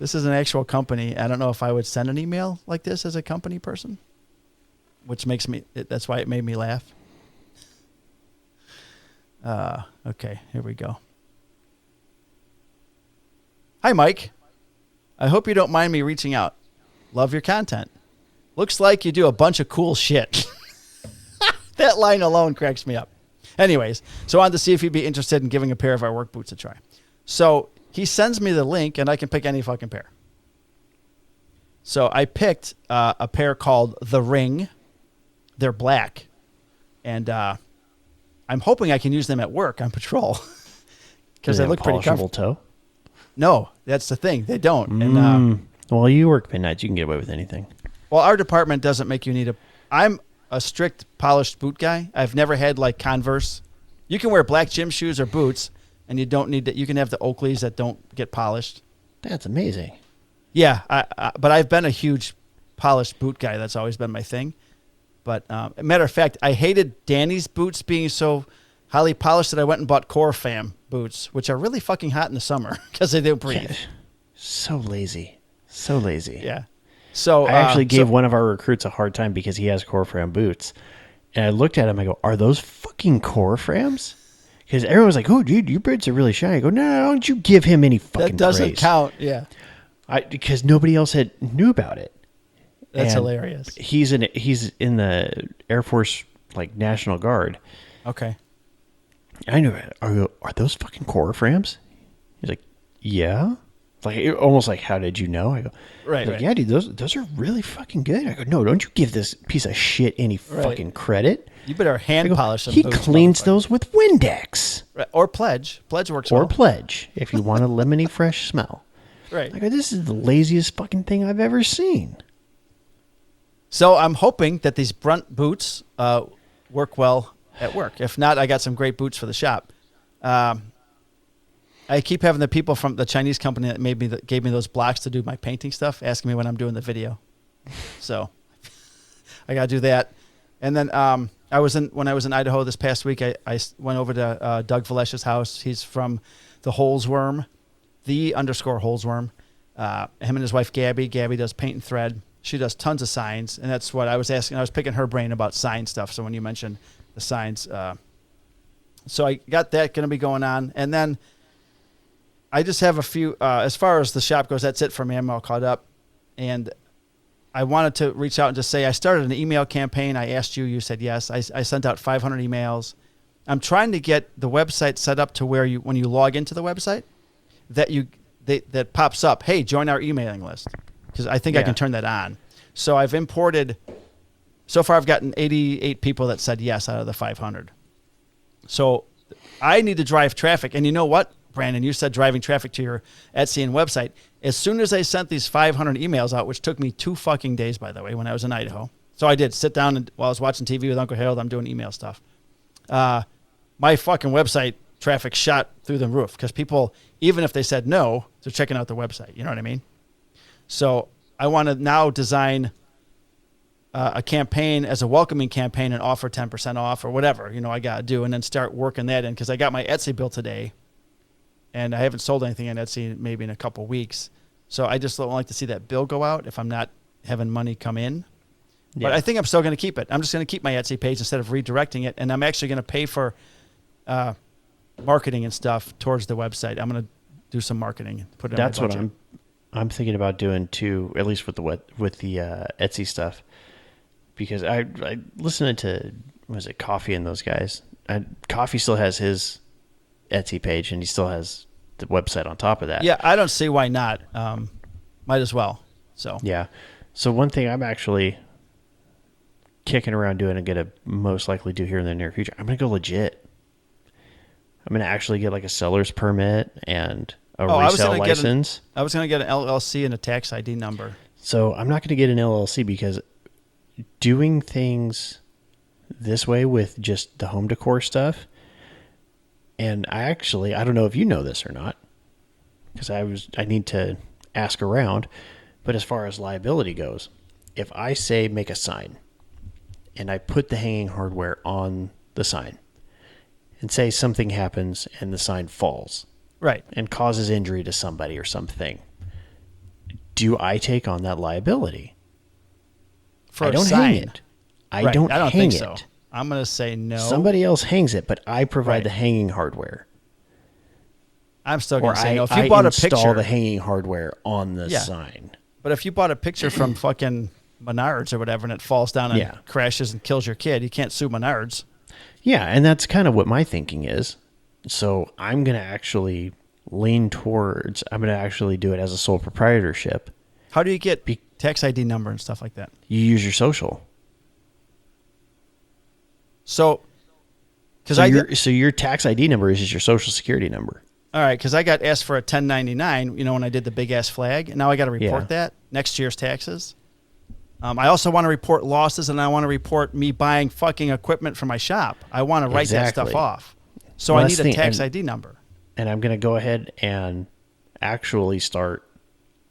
this is an actual company. I don't know if I would send an email like this as a company person, which makes me. That's why it made me laugh. Okay, here we go. Hi, Mike. I hope you don't mind me reaching out. Love your content. Looks like you do a bunch of cool shit. That line alone cracks me up. Anyways, so I wanted to see if you'd be interested in giving a pair of our work boots a try. So he sends me the link, and I can pick any fucking pair. So I picked a pair called The Ring. They're black. And I'm hoping I can use them at work on patrol. Because they look pretty comfortable. Toe? No, that's the thing. They don't. And well, you work midnights. You can get away with anything. Well, our department doesn't make you need a... I'm a strict polished boot guy. I've never had like Converse. You can wear black gym shoes or boots, and you don't need to... You can have the Oakleys that don't get polished. That's amazing. Yeah, but I've been a huge polished boot guy. That's always been my thing. But matter of fact, I hated Danny's boots being so highly polished that I went and bought Core Fam boots, which are really fucking hot in the summer because they don't breathe. So lazy. So lazy. Yeah. So I actually gave one of our recruits a hard time because he has Core Fram boots. And I looked at him, I go, are those fucking Core Frams? Because everyone was like, oh, dude, your boots are really shiny. I go, no, don't you give him any fucking That doesn't praise. count, yeah. Because nobody else knew about it. That's and hilarious. He's in the Air Force, like, National Guard. Okay. I knew it. Are those fucking Core Frams? He's like, yeah. Like, almost like, how did you know? I go, right, like, yeah, dude, those are really fucking good. I go, no, don't you give this piece of shit any fucking credit. You better hand polish them. He cleans those with Windex. Right. Or Pledge. Pledge works Or well. Pledge, if you want a lemony fresh smell. Right. I go, this is the laziest fucking thing I've ever seen. So I'm hoping that these Brunt boots work well at work. If not, I got some great boots for the shop. I keep having the people from the Chinese company that gave me those blocks to do my painting stuff asking me when I'm doing the video. So I got to do that. And then when I was in Idaho this past week, I went over to Doug Valesh's house. He's from the Holesworm, _Holesworm. Him and his wife, Gabby. Gabby does paint and thread. She does tons of signs. And that's what I was asking. I was picking her brain about sign stuff. So when you mentioned the signs, so I got that going to be going on. And then I just have a few, as far as the shop goes, that's it for me. I'm all caught up. And I wanted to reach out and just say I started an email campaign. I asked you. You said yes. I sent out 500 emails. I'm trying to get the website set up to where when you log into the website, that pops up, hey, join our emailing list. Because I think I can turn that on. So I've imported. So far, I've gotten 88 people that said yes out of the 500. So I need to drive traffic. And you know what, Brandon? You said driving traffic to your Etsy and website. As soon as I sent these 500 emails out, which took me 2 fucking days, by the way, when I was in Idaho. So I did sit down and while I was watching TV with Uncle Harold, I'm doing email stuff. My fucking website traffic shot through the roof because people, even if they said no, they're checking out the website. You know what I mean? So I want to now design a campaign as a welcoming campaign and offer 10% off or whatever, I got to do, and then start working that in because I got my Etsy bill today and I haven't sold anything on Etsy maybe in a couple weeks. So I just don't like to see that bill go out if I'm not having money come in. Yeah. But I think I'm still going to keep it. I'm just going to keep my Etsy page instead of redirecting it. And I'm actually going to pay for marketing and stuff towards the website. I'm going to do some marketing and put it That's on my budget. what I'm thinking about doing too, at least with the Etsy stuff. Because I listened to, was it Coffee and those guys? Coffee still has his Etsy page and he still has the website on top of that. Yeah, I don't see why not. Might as well. So yeah. So one thing I'm actually kicking around doing and going to most likely do here in the near future, I'm going to go legit. I'm going to actually get like a seller's permit and a resale license. I was going to get an LLC and a tax ID number. So I'm not going to get an LLC because doing things this way with just the home decor stuff, and I don't know if you know this or not, because I need to ask around, but as far as liability goes, if I say make a sign and I put the hanging hardware on the sign and say something happens and the sign falls, right, and causes injury to somebody or something, do I take on that liability? For I don't hang it. I don't think so. I'm going to say no. Somebody else hangs it, but I provide the hanging hardware. I'm still going to say no. If I you bought a install picture, the hanging hardware on the sign. But if you bought a picture from fucking Menards or whatever and it falls down and crashes and kills your kid, you can't sue Menards. Yeah, and that's kind of what my thinking is. So I'm going to actually lean towards, I'm going to actually do it as a sole proprietorship. How do you get tax ID number and stuff like that? You use your social. So your tax ID number is just your social security number. All right, because I got asked for a 1099, when I did the big ass flag, and now I got to report that next year's taxes. I also want to report losses, and I want to report me buying fucking equipment for my shop. I want to write that stuff off. So I need a tax ID number. And I'm going to go ahead and actually start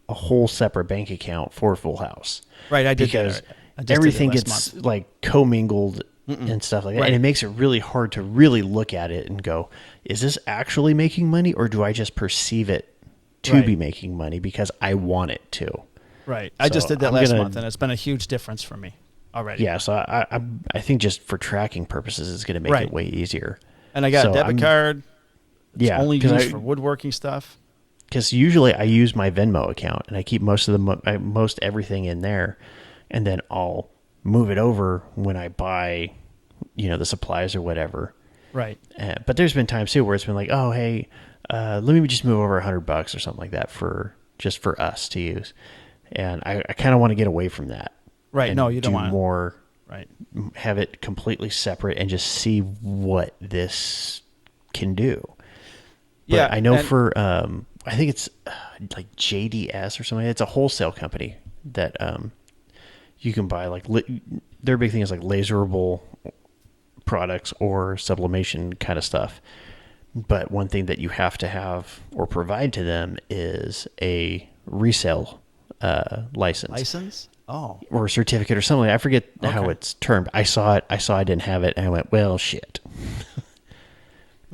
a whole separate bank account for Full House. Right, I did because that. everything gets like commingled and stuff like that. Right. And it makes it really hard to really look at it and go, is this actually making money, or do I just perceive it to be making money because I want it to? Right. I just did that last month, and it's been a huge difference for me already. Yeah, so I think just for tracking purposes, it's going to make it way easier. And I got a debit card. It's only used for woodworking stuff. Because usually I use my Venmo account, and I keep most everything in there, and then I'll move it over when I buy, the supplies or whatever. Right. But there's been times too where it's been like, oh, hey, let me just move over $100 or something like that for us to use. And I kind of want to get away from that. Right. No, you don't want more. Right. Have it completely separate and just see what this can do. But I know I think it's like JDS or something. It's a wholesale company that you can buy. Like their big thing is like laserable products or sublimation kind of stuff. But one thing that you have to have or provide to them is a resale license. License? Oh. Or a certificate or something. I forget how it's termed. I saw it. I didn't have it, and I went, well, shit.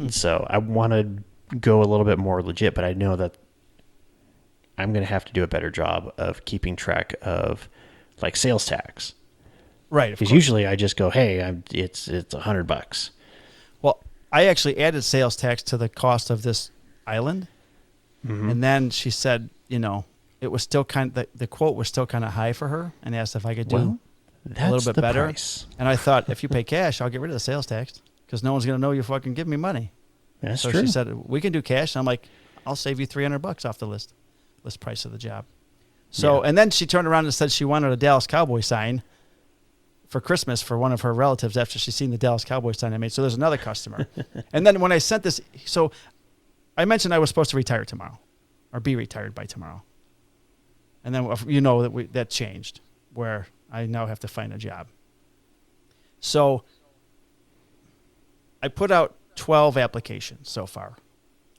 So I want to go a little bit more legit, but I know that I'm going to have to do a better job of keeping track of like sales tax. Right. Because usually I just go, hey, it's $100. Well, I actually added sales tax to the cost of this island. Mm-hmm. And then she said, it was still the quote was still kind of high for her, and asked if I could do a little bit better. Price. And I thought, if you pay cash, I'll get rid of the sales tax because no one's going to know you fucking give me money. That's so true. she said, we can do cash. And I'm like, I'll save you $300 off the list price of the job. So, and then she turned around and said she wanted a Dallas Cowboy sign for Christmas for one of her relatives after she's seen the Dallas Cowboy sign I made. So there's another customer. And then when I sent this, so I mentioned I was supposed to retire tomorrow or be retired by tomorrow. And then, that changed where I now have to find a job. So I put out 12 applications so far,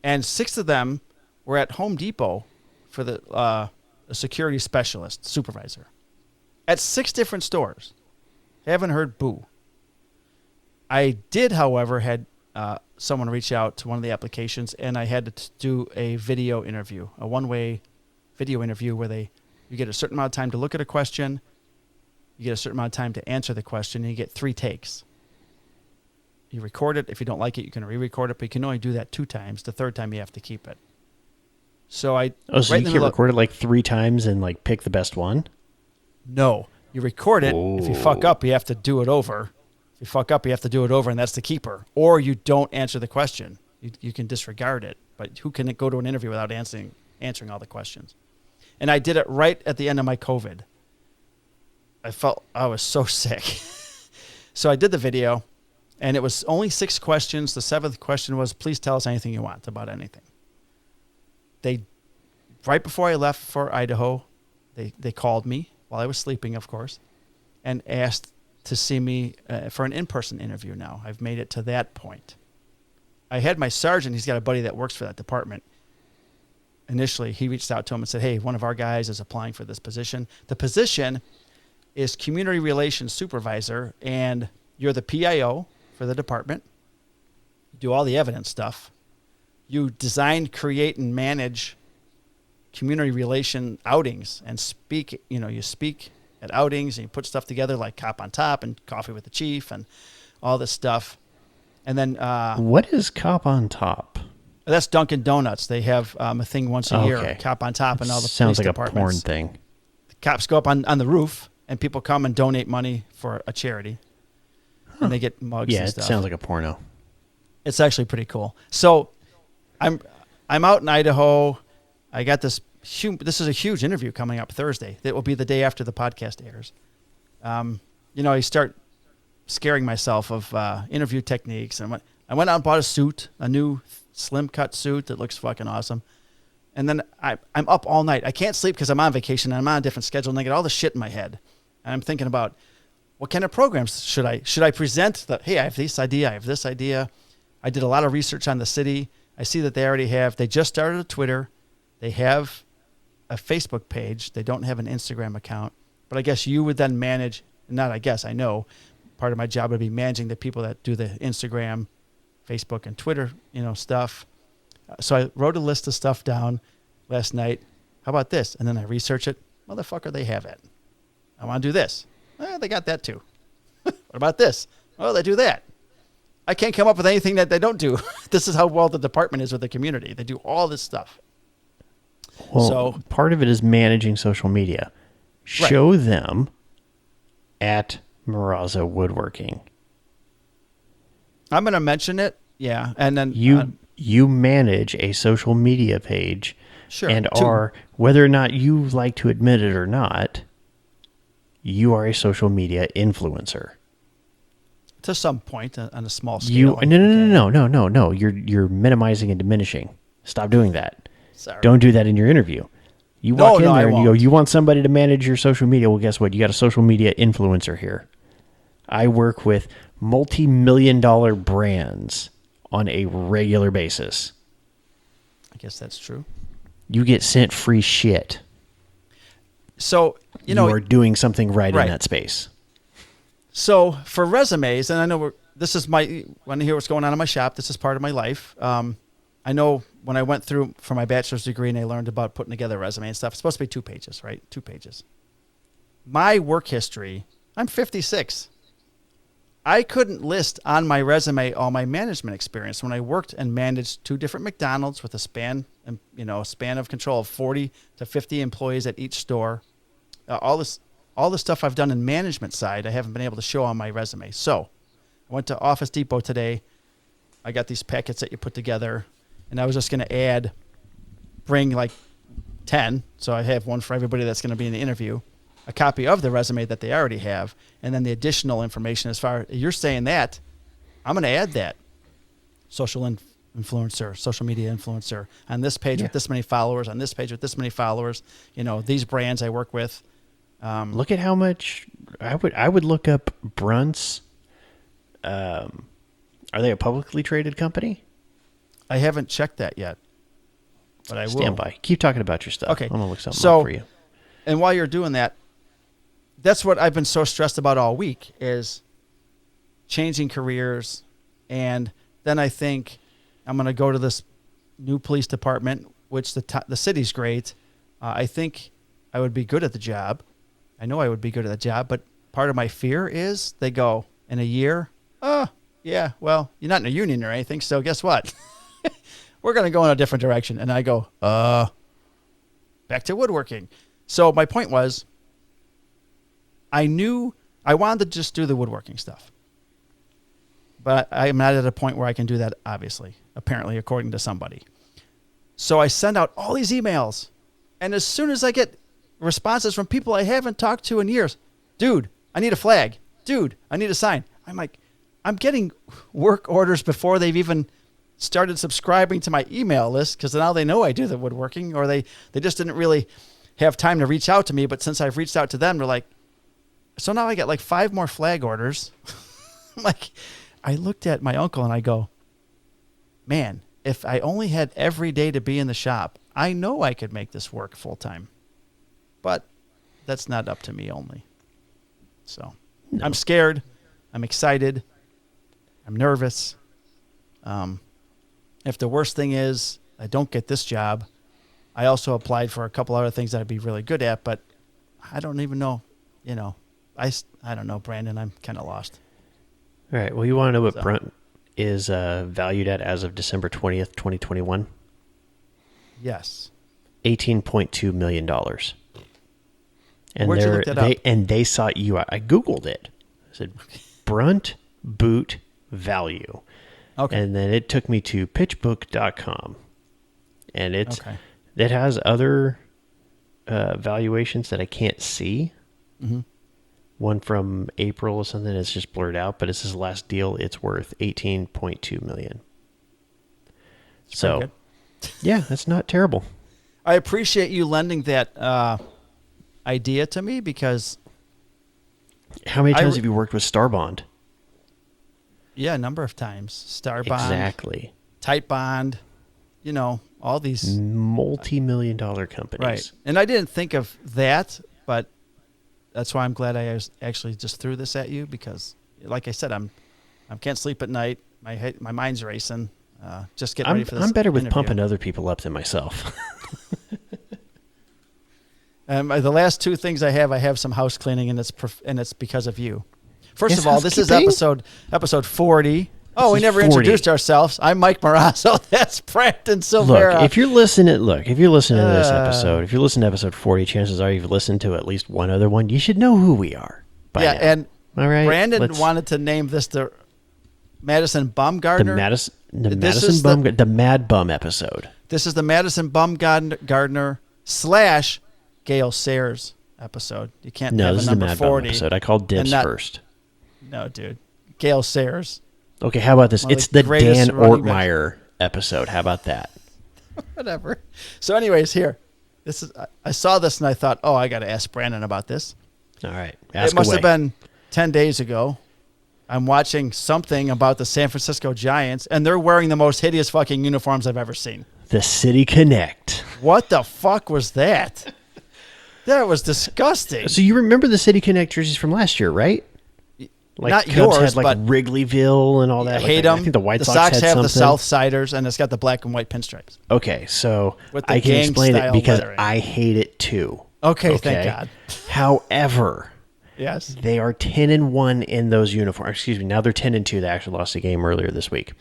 and 6 of them were at Home Depot for a security specialist supervisor at 6 different stores. Haven't heard boo. I did, however, had someone reach out to one of the applications, and I had to do a video interview, a one-way video interview where you get a certain amount of time to look at a question, you get a certain amount of time to answer the question, and you get 3 takes. You record it. If you don't like it, you can re-record it, but you can only do that 2 times. The 3rd time, you have to keep it. So you can record it like 3 times and like pick the best one? No. You record it. Ooh. If you fuck up, you have to do it over. If you fuck up, you have to do it over, and that's the keeper. Or you don't answer the question. You can disregard it. But who can go to an interview without answering all the questions? And I did it right at the end of my COVID. I felt I was so sick. So I did the video, and it was only 6 questions. The 7th question was, please tell us anything you want about anything. Right before I left for Idaho, they called me while I was sleeping, of course, and asked to see me for an in-person interview now. I've made it to that point. I had my sergeant, he's got a buddy that works for that department. Initially, he reached out to him and said, hey, one of our guys is applying for this position. The position is community relations supervisor, and you're the PIO for the department. You do all the evidence stuff. You design, create, and manage community relation outings and speak. You speak at outings and you put stuff together like Cop on Top and Coffee with the Chief and all this stuff. And then what is Cop on Top? That's Dunkin' Donuts. They have a thing once a year, Cop on Top, and all the sounds police like departments. A porn thing. The cops go up on the roof, and people come and donate money for a charity, and they get mugs. Yeah, and it stuff. sounds like a porno. It's actually pretty cool. So, I'm out in Idaho. I got this. This is a huge interview coming up Thursday. It will be the day after the podcast airs. I start scaring myself of interview techniques, and I went out and bought a suit, a new slim cut suit that looks fucking awesome. And then I'm up all night. I can't sleep because I'm on vacation and I'm on a different schedule, and I get all this shit in my head. And I'm thinking about what kind of programs should I present? Hey, I have this idea. I have this idea. I did a lot of research on the city. I see that they just started a Twitter. They have a Facebook page. They don't have an Instagram account. But I guess you would then manage, I know, part of my job would be managing the people that do the Instagram, Facebook, and Twitter, stuff. So I wrote a list of stuff down last night. How about this? And then I research it. Motherfucker, they have it. I want to do this. They got that too. What about this? Oh, they do that. I can't come up with anything that they don't do. This is how well the department is with the community. They do all this stuff. Well, part of it is managing social media. Show them at Marazza Woodworking. I'm going to mention it. Yeah. And then you manage a social media page, sure, and whether or not you like to admit it or not, you are a social media influencer. To some point on a small scale. No. You're minimizing and diminishing. Stop doing that. Sorry. Don't do that in your interview. You walk in there and you go, you want somebody to manage your social media. Well, guess what? You got a social media influencer here. I work with multi-million-dollar brands on a regular basis. I guess that's true. You get sent free shit. So, you are doing something right in that space. So for resumes, and I know when I hear what's going on in my shop, this is part of my life. I know when I went through for my bachelor's degree and I learned about putting together a resume and stuff, it's supposed to be 2 pages, right? 2 pages. My work history, I'm 56. I couldn't list on my resume all my management experience when I worked and managed 2 different McDonald's with a span of control of 40 to 50 employees at each store. All the stuff I've done in management side, I haven't been able to show on my resume. So I went to Office Depot today. I got these packets that you put together, and I was just going to bring like 10. So I have one for everybody that's going to be in the interview, a copy of the resume that they already have, and then the additional information as far as you're saying that, I'm going to add that. Social influencer, social media influencer on this page with this many followers, on this page with this many followers, these brands I work with. Look at how much I would look up Brunt's. Are they a publicly traded company? I haven't checked that yet, but I will. Stand by. Keep talking about your stuff. Okay. I'm going to look something up for you. And while you're doing that, that's what I've been so stressed about all week is changing careers. And then I think I'm going to go to this new police department, which the city's great. I think I would be good at the job. I know I would be good at the job, but part of my fear is they go in a year. Yeah, well, you're not in a union or anything. So guess what? We're going to go in a different direction. And I go, back to woodworking. So my point was, I knew I wanted to just do the woodworking stuff. But I'm not at a point where I can do that, obviously, apparently, according to somebody. So I send out all these emails. And as soon as I get responses from people I haven't talked to in years, dude, I need a flag. Dude, I need a sign. I'm like, I'm getting work orders before they've even started subscribing to my email list because now they know I do the woodworking, or they just didn't really have time to reach out to me. But since I've reached out to them, they're like, so now I got like 5 more flag orders. Like, I looked at my uncle and I go, man, if I only had every day to be in the shop, I know I could make this work full time. But that's not up to me only. So no. I'm scared. I'm excited. I'm nervous. If the worst thing is I don't get this job, I also applied for a couple other things that I'd be really good at, but I don't even know, I don't know, Brandon. I'm kind of lost. All right. Well, you want to know what Brunt is valued at as of December 20th, 2021? Yes. $18.2 million. And where'd you look that up? And they sought you out. I Googled it. I said, Brunt boot value. Okay. And then it took me to pitchbook.com. And it has other valuations that I can't see. Mm-hmm. One from April or something that's just blurred out, but it's his last deal. It's worth $18.2 million. So, yeah, that's not terrible. I appreciate you lending that idea to me because... How many times have you worked with Starbond? Yeah, a number of times. Starbond. Exactly. Tight Bond. All these... multi-million-dollar companies. Right. And I didn't think of that, but... That's why I'm glad I actually just threw this at you because, like I said, I can't sleep at night. My mind's racing. Just getting ready for this. I'm better with interview. pumping other people up than myself. The last 2 things I have some house cleaning, and it's because of you. First of all, this is episode 40. Oh, we never introduced ourselves. I'm Mike Morazzo. That's Brandon Silvera. Look, if you're listening to this episode, if you're listening to episode 40, chances are you've listened to at least one other one. You should know who we are by now. And all right, Brandon wanted to name this the Madison Bumgardner. The Mad Bum episode. This is the Madison Bumgardner / Gail Sayers episode. You can't have a number 40. No, this is the Mad Bum episode. I called dibs first. No, dude. Gail Sayers. Okay, how about this? It's the Dan Ortmeyer episode. How about that? Whatever. So anyways, here. I saw this and I thought, I got to ask Brandon about this. All right. It must have been 10 days ago. I'm watching something about the San Francisco Giants, and they're wearing the most hideous fucking uniforms I've ever seen. The City Connect. What the fuck was that? That was disgusting. So you remember the City Connect jerseys from last year, right? Like not Cubs yours, had but Wrigleyville and all that. I hate them. I think the White Sox have something. The Southsiders, and it's got the black and white pinstripes. Okay, so I can explain it because I hate it too. Okay, thank God. However, Yes. They are 10-1 in those uniforms. Excuse me. Now they're 10-2. They actually lost a game earlier this week.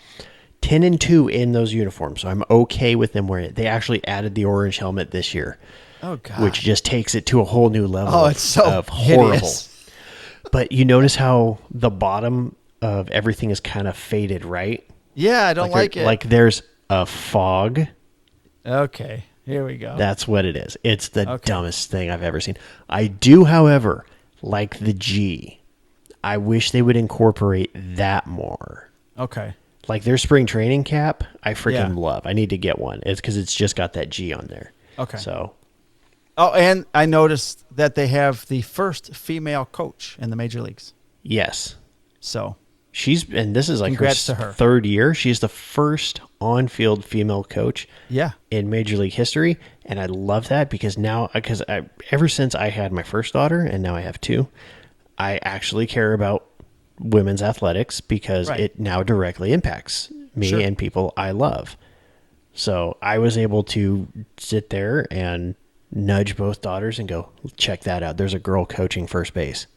10-2 in those uniforms. So I'm okay with them wearing it. They actually added the orange helmet this year. Oh, God. Which just takes it to a whole new level it's so of horrible. hideous. But you notice how the bottom of everything is kind of faded, right? Yeah, I don't like it. Like there's a fog. Okay, here we go. That's what it is. It's the dumbest thing I've ever seen. I do, however, like the G. I wish they would incorporate that more. Okay. Like their spring training cap, I freaking love. I need to get one. It's because it's just got that G on there. Okay. So. Oh, and I noticed that they have the first female coach in the major leagues. Yes. So. And this is like Congrats her to her. third year. She's the first on-field female coach in Major League history. And I love that because ever since I had my first daughter and now I have two, I actually care about women's athletics because it now directly impacts me and people I love. So I was able to sit there and nudge both daughters and go, check that out. There's a girl coaching first base.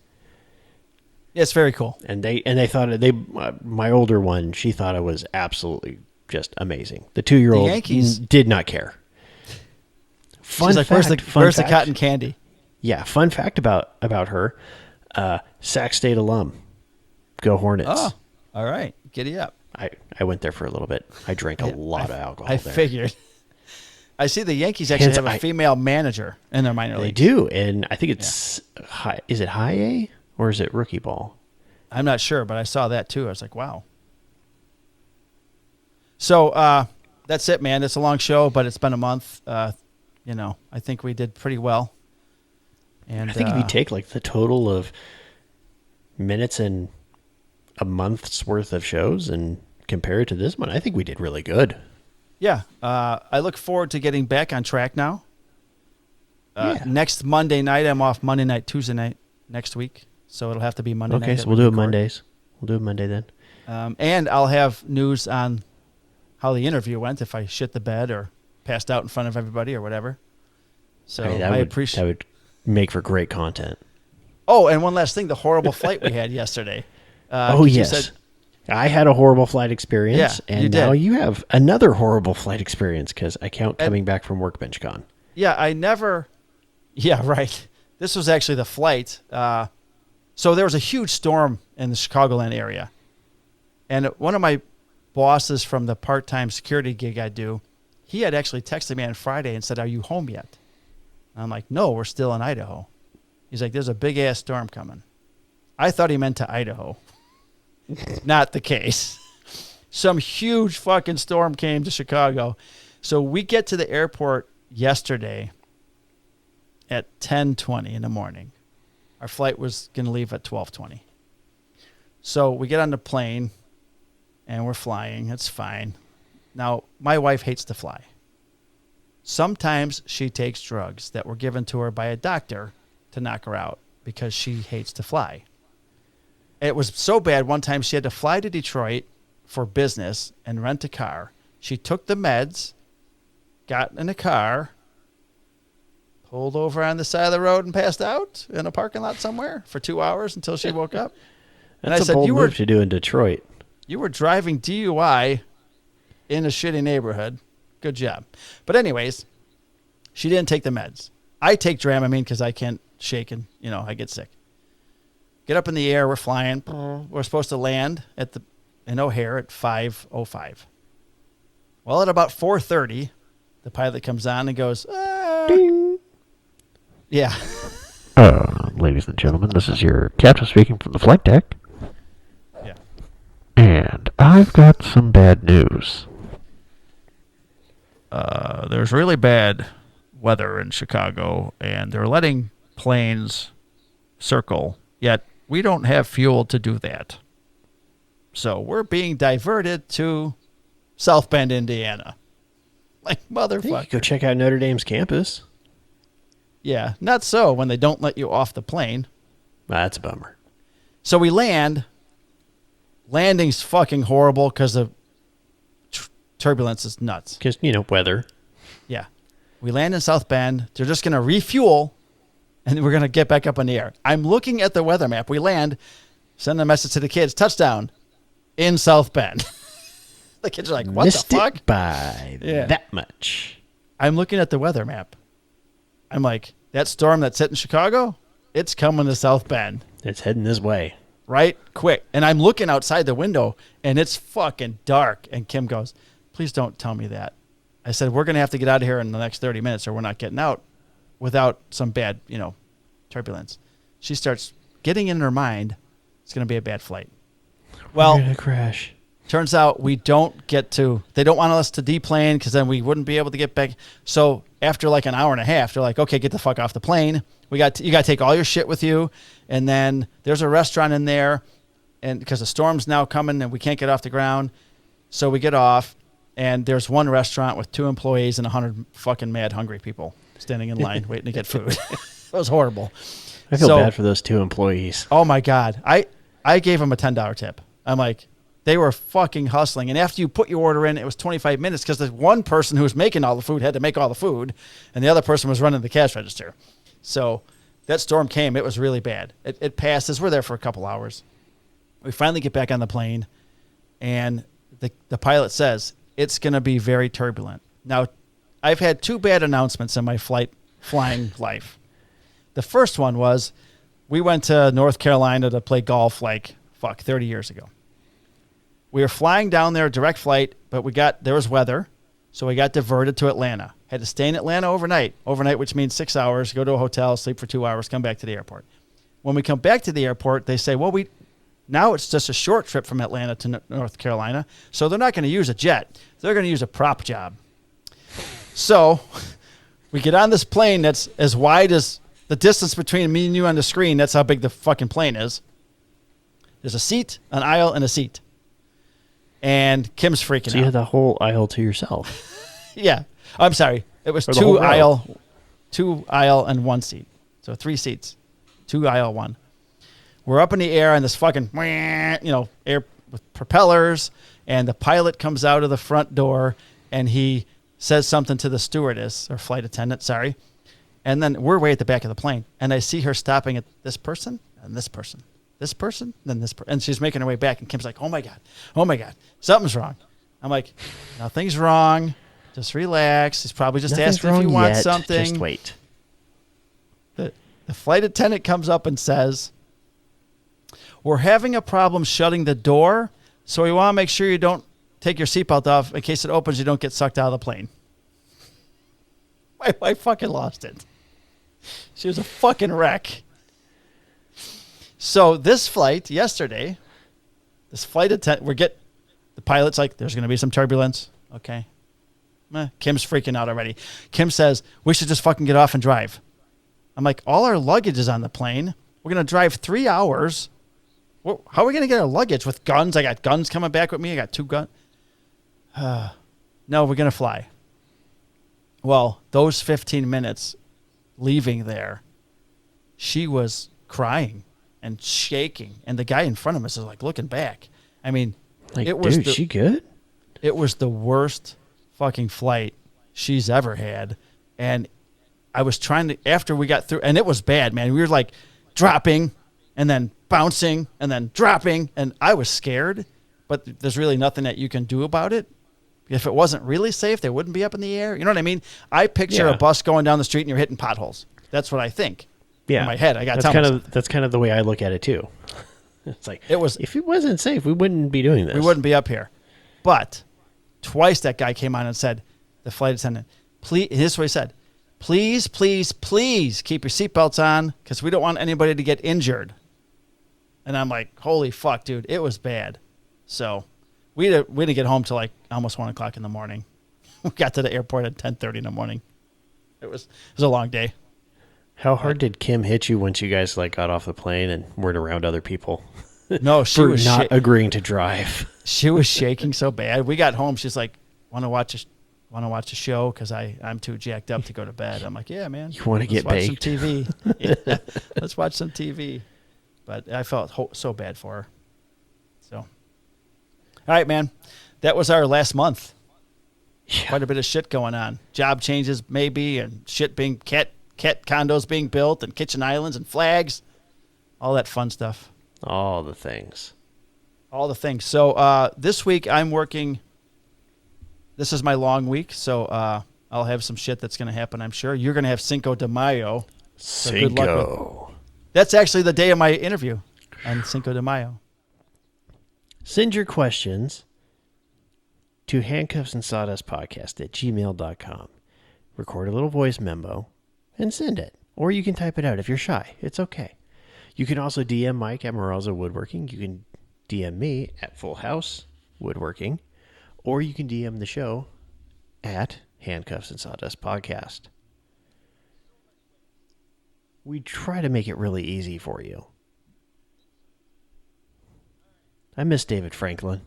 Yeah, it's very cool. And they thought my older one, she thought it was absolutely just amazing. The 2-year-old Yankees did not care. She's like, where's the cotton candy? Yeah, fun fact about her, Sac State alum. Go Hornets. Oh, all right. Giddy up. I went there for a little bit. I drank a lot of alcohol I there. figured. I see the Yankees actually have a female manager in their minor league. They do, and I think it's is it high A or is it rookie ball? I'm not sure, but I saw that too. I was like, wow. So that's it, man. It's a long show, but it's been a month. I think we did pretty well. And I think if you take like the total of minutes in a month's worth of shows and compare it to this one, I think we did really good. Yeah. I look forward to getting back on track now. Next Monday night, I'm off Monday night, Tuesday night next week. So it'll have to be Monday night. Okay, so we'll do it Mondays. We'll do it Monday then. And I'll have news on how the interview went, if I shit the bed or passed out in front of everybody or whatever. So I appreciate that would make for great content. Oh, and one last thing, the horrible flight we had yesterday. Yes. I had a horrible flight experience, and now you have another horrible flight experience because I count coming back from Workbench Con. Yeah, Yeah, right. This was actually the flight. So there was a huge storm in the Chicagoland area. And one of my bosses from the part-time security gig I do, he had actually texted me on Friday and said, "Are you home yet?" And I'm like, "No, we're still in Idaho." He's like, "There's a big-ass storm coming." I thought he meant to Idaho. Not the case. Some huge fucking storm came to Chicago. So we get to the airport yesterday at 10:20 in the morning. Our flight was going to leave at 12:20. So we get on the plane and we're flying. It's fine. Now, my wife hates to fly. Sometimes she takes drugs that were given to her by a doctor to knock her out because she hates to fly. It was so bad one time she had to fly to Detroit for business and rent a car. She took the meds, got in a car, pulled over on the side of the road and passed out in a parking lot somewhere for 2 hours until she woke up. And I said, bold move to do in Detroit. You were driving DUI in a shitty neighborhood. Good job. But anyways, she didn't take the meds. I take Dramamine because I can't shake and, I get sick. Get up in the air. We're flying. We're supposed to land in O'Hare at 5:05. Well, at about 4:30, the pilot comes on and goes, Ding. Yeah. Ladies and gentlemen, this is your captain speaking from the flight deck. Yeah. And I've got some bad news. There's really bad weather in Chicago, and they're letting planes circle, yet we don't have fuel to do that. So we're being diverted to South Bend, Indiana. Like, motherfucker. Go check out Notre Dame's campus. Yeah, not so when they don't let you off the plane. That's a bummer. So we land. Landing's fucking horrible because the turbulence is nuts. Because, weather. Yeah. We land in South Bend. They're just going to refuel and we're going to get back up in the air. I'm looking at the weather map. We land, send a message to the kids, touchdown in South Bend. The kids are like, what Missed the fuck? It by that much. I'm looking at the weather map. I'm like, that storm that's hitting Chicago, it's coming to South Bend. It's heading this way. Right? Quick. And I'm looking outside the window, and it's fucking dark. And Kim goes, please don't tell me that. I said, we're going to have to get out of here in the next 30 minutes or we're not getting out without some bad, turbulence. She starts getting in her mind, it's going to be a bad flight. Well, we're going to crash. Turns out we don't get to, they don't want us to deplane because then we wouldn't be able to get back. So after like an hour and a half, they're like, okay, get the fuck off the plane. You got to take all your shit with you. And then there's a restaurant in there, and because the storm's now coming and we can't get off the ground. So we get off, and there's one restaurant with 2 employees and 100 fucking mad hungry people standing in line waiting to get food. It was horrible. I feel bad for those 2 employees. Oh my God. I gave them a $10 tip. I'm like, they were fucking hustling. And after you put your order in, it was 25 minutes because the one person who was making all the food had to make all the food, and the other person was running the cash register. So that storm came. It was really bad. It passes. We're there for a couple hours. We finally get back on the plane, and the pilot says, it's going to be very turbulent. Now, I've had 2 bad announcements in my flying life. The first one was we went to North Carolina to play golf 30 years ago. We were flying down there, direct flight, but there was weather, so we got diverted to Atlanta. Had to stay in Atlanta overnight, which means 6 hours, go to a hotel, sleep for 2 hours, come back to the airport. When we come back to the airport, they say, well, now it's just a short trip from Atlanta to North Carolina, so they're not going to use a jet. They're going to use a prop job. So we get on this plane that's as wide as the distance between me and you on the screen. That's how big the fucking plane is. There's a seat, an aisle, and a seat. And Kim's freaking out. So you had the whole aisle to yourself. Yeah. I'm sorry. It was 2 aisle and 1 seat. So 3 seats. 2 aisle, 1. We're up in the air on this fucking, air with propellers, and the pilot comes out of the front door, and he says something to the stewardess, or flight attendant, sorry. And then we're way at the back of the plane, and I see her stopping at this person and this person. This person, then this person. And she's making her way back, and Kim's like, oh my God, something's wrong. I'm like, nothing's wrong. Just relax. He's probably just asking if you want something. Just wait. The flight attendant comes up and says, we're having a problem shutting the door, so we want to make sure you don't take your seatbelt off in case it opens, you don't get sucked out of the plane. My wife fucking lost it. She was a fucking wreck. So this flight yesterday, this flight attendant, the pilot's like, there's going to be some turbulence. Okay. Kim's freaking out already. Kim says, we should just fucking get off and drive. I'm like, all our luggage is on the plane. We're going to drive 3 hours. How are we going to get our luggage with guns? I got guns coming back with me. I got 2 guns. No, we're going to fly. Well, those 15 minutes leaving there, she was crying and shaking, and the guy in front of us is like looking back. I mean, she good? It was the worst fucking flight she's ever had, and I was trying to, after we got through, and it was bad, man. We were like dropping and then bouncing and then dropping, and I was scared, but there's really nothing that you can do about it. If it wasn't really safe, they wouldn't be up in the air. You know what I mean? I picture a bus going down the street and you're hitting potholes. That's what I think. In my head, I got that's kind of the way I look at it too. It's like, if it wasn't safe, we wouldn't be doing this. We wouldn't be up here. But twice that guy came on and said, the flight attendant, please, this is what he said, please, please, please keep your seatbelts on because we don't want anybody to get injured. And I'm like, holy fuck, dude, it was bad. So we didn't get home till like almost 1 o'clock in the morning. We got to the airport at 10:30 in the morning. It was a long day. How hard did Kim hit you once you guys got off the plane and weren't around other people? No, she was not agreeing to drive. She was shaking so bad. We got home. She's like, want to watch a show because I'm too jacked up to go to bed. I'm like, yeah, man. You want to get baked? Watch some TV. Yeah, let's watch some TV. But I felt so bad for her. So, all right, man. That was our last month. Yeah. Quite a bit of shit going on. Job changes, maybe, and shit being cat cat condos being built and kitchen islands and flags, all that fun stuff. All the things. All the things. So this week I'm working. This is my long week, so I'll have some shit that's going to happen, I'm sure. You're going to have Cinco de Mayo. So good luck with. That's actually the day of my interview on Cinco de Mayo. Send your questions to handcuffs&sawdustpodcast@gmail.com. Record a little voice memo and send it. Or you can type it out if you're shy. It's okay. You can also DM Mike at Morelza Woodworking. You can DM me at Full House Woodworking. Or you can DM the show at Handcuffs and Sawdust Podcast. We try to make it really easy for you. I miss David Franklin.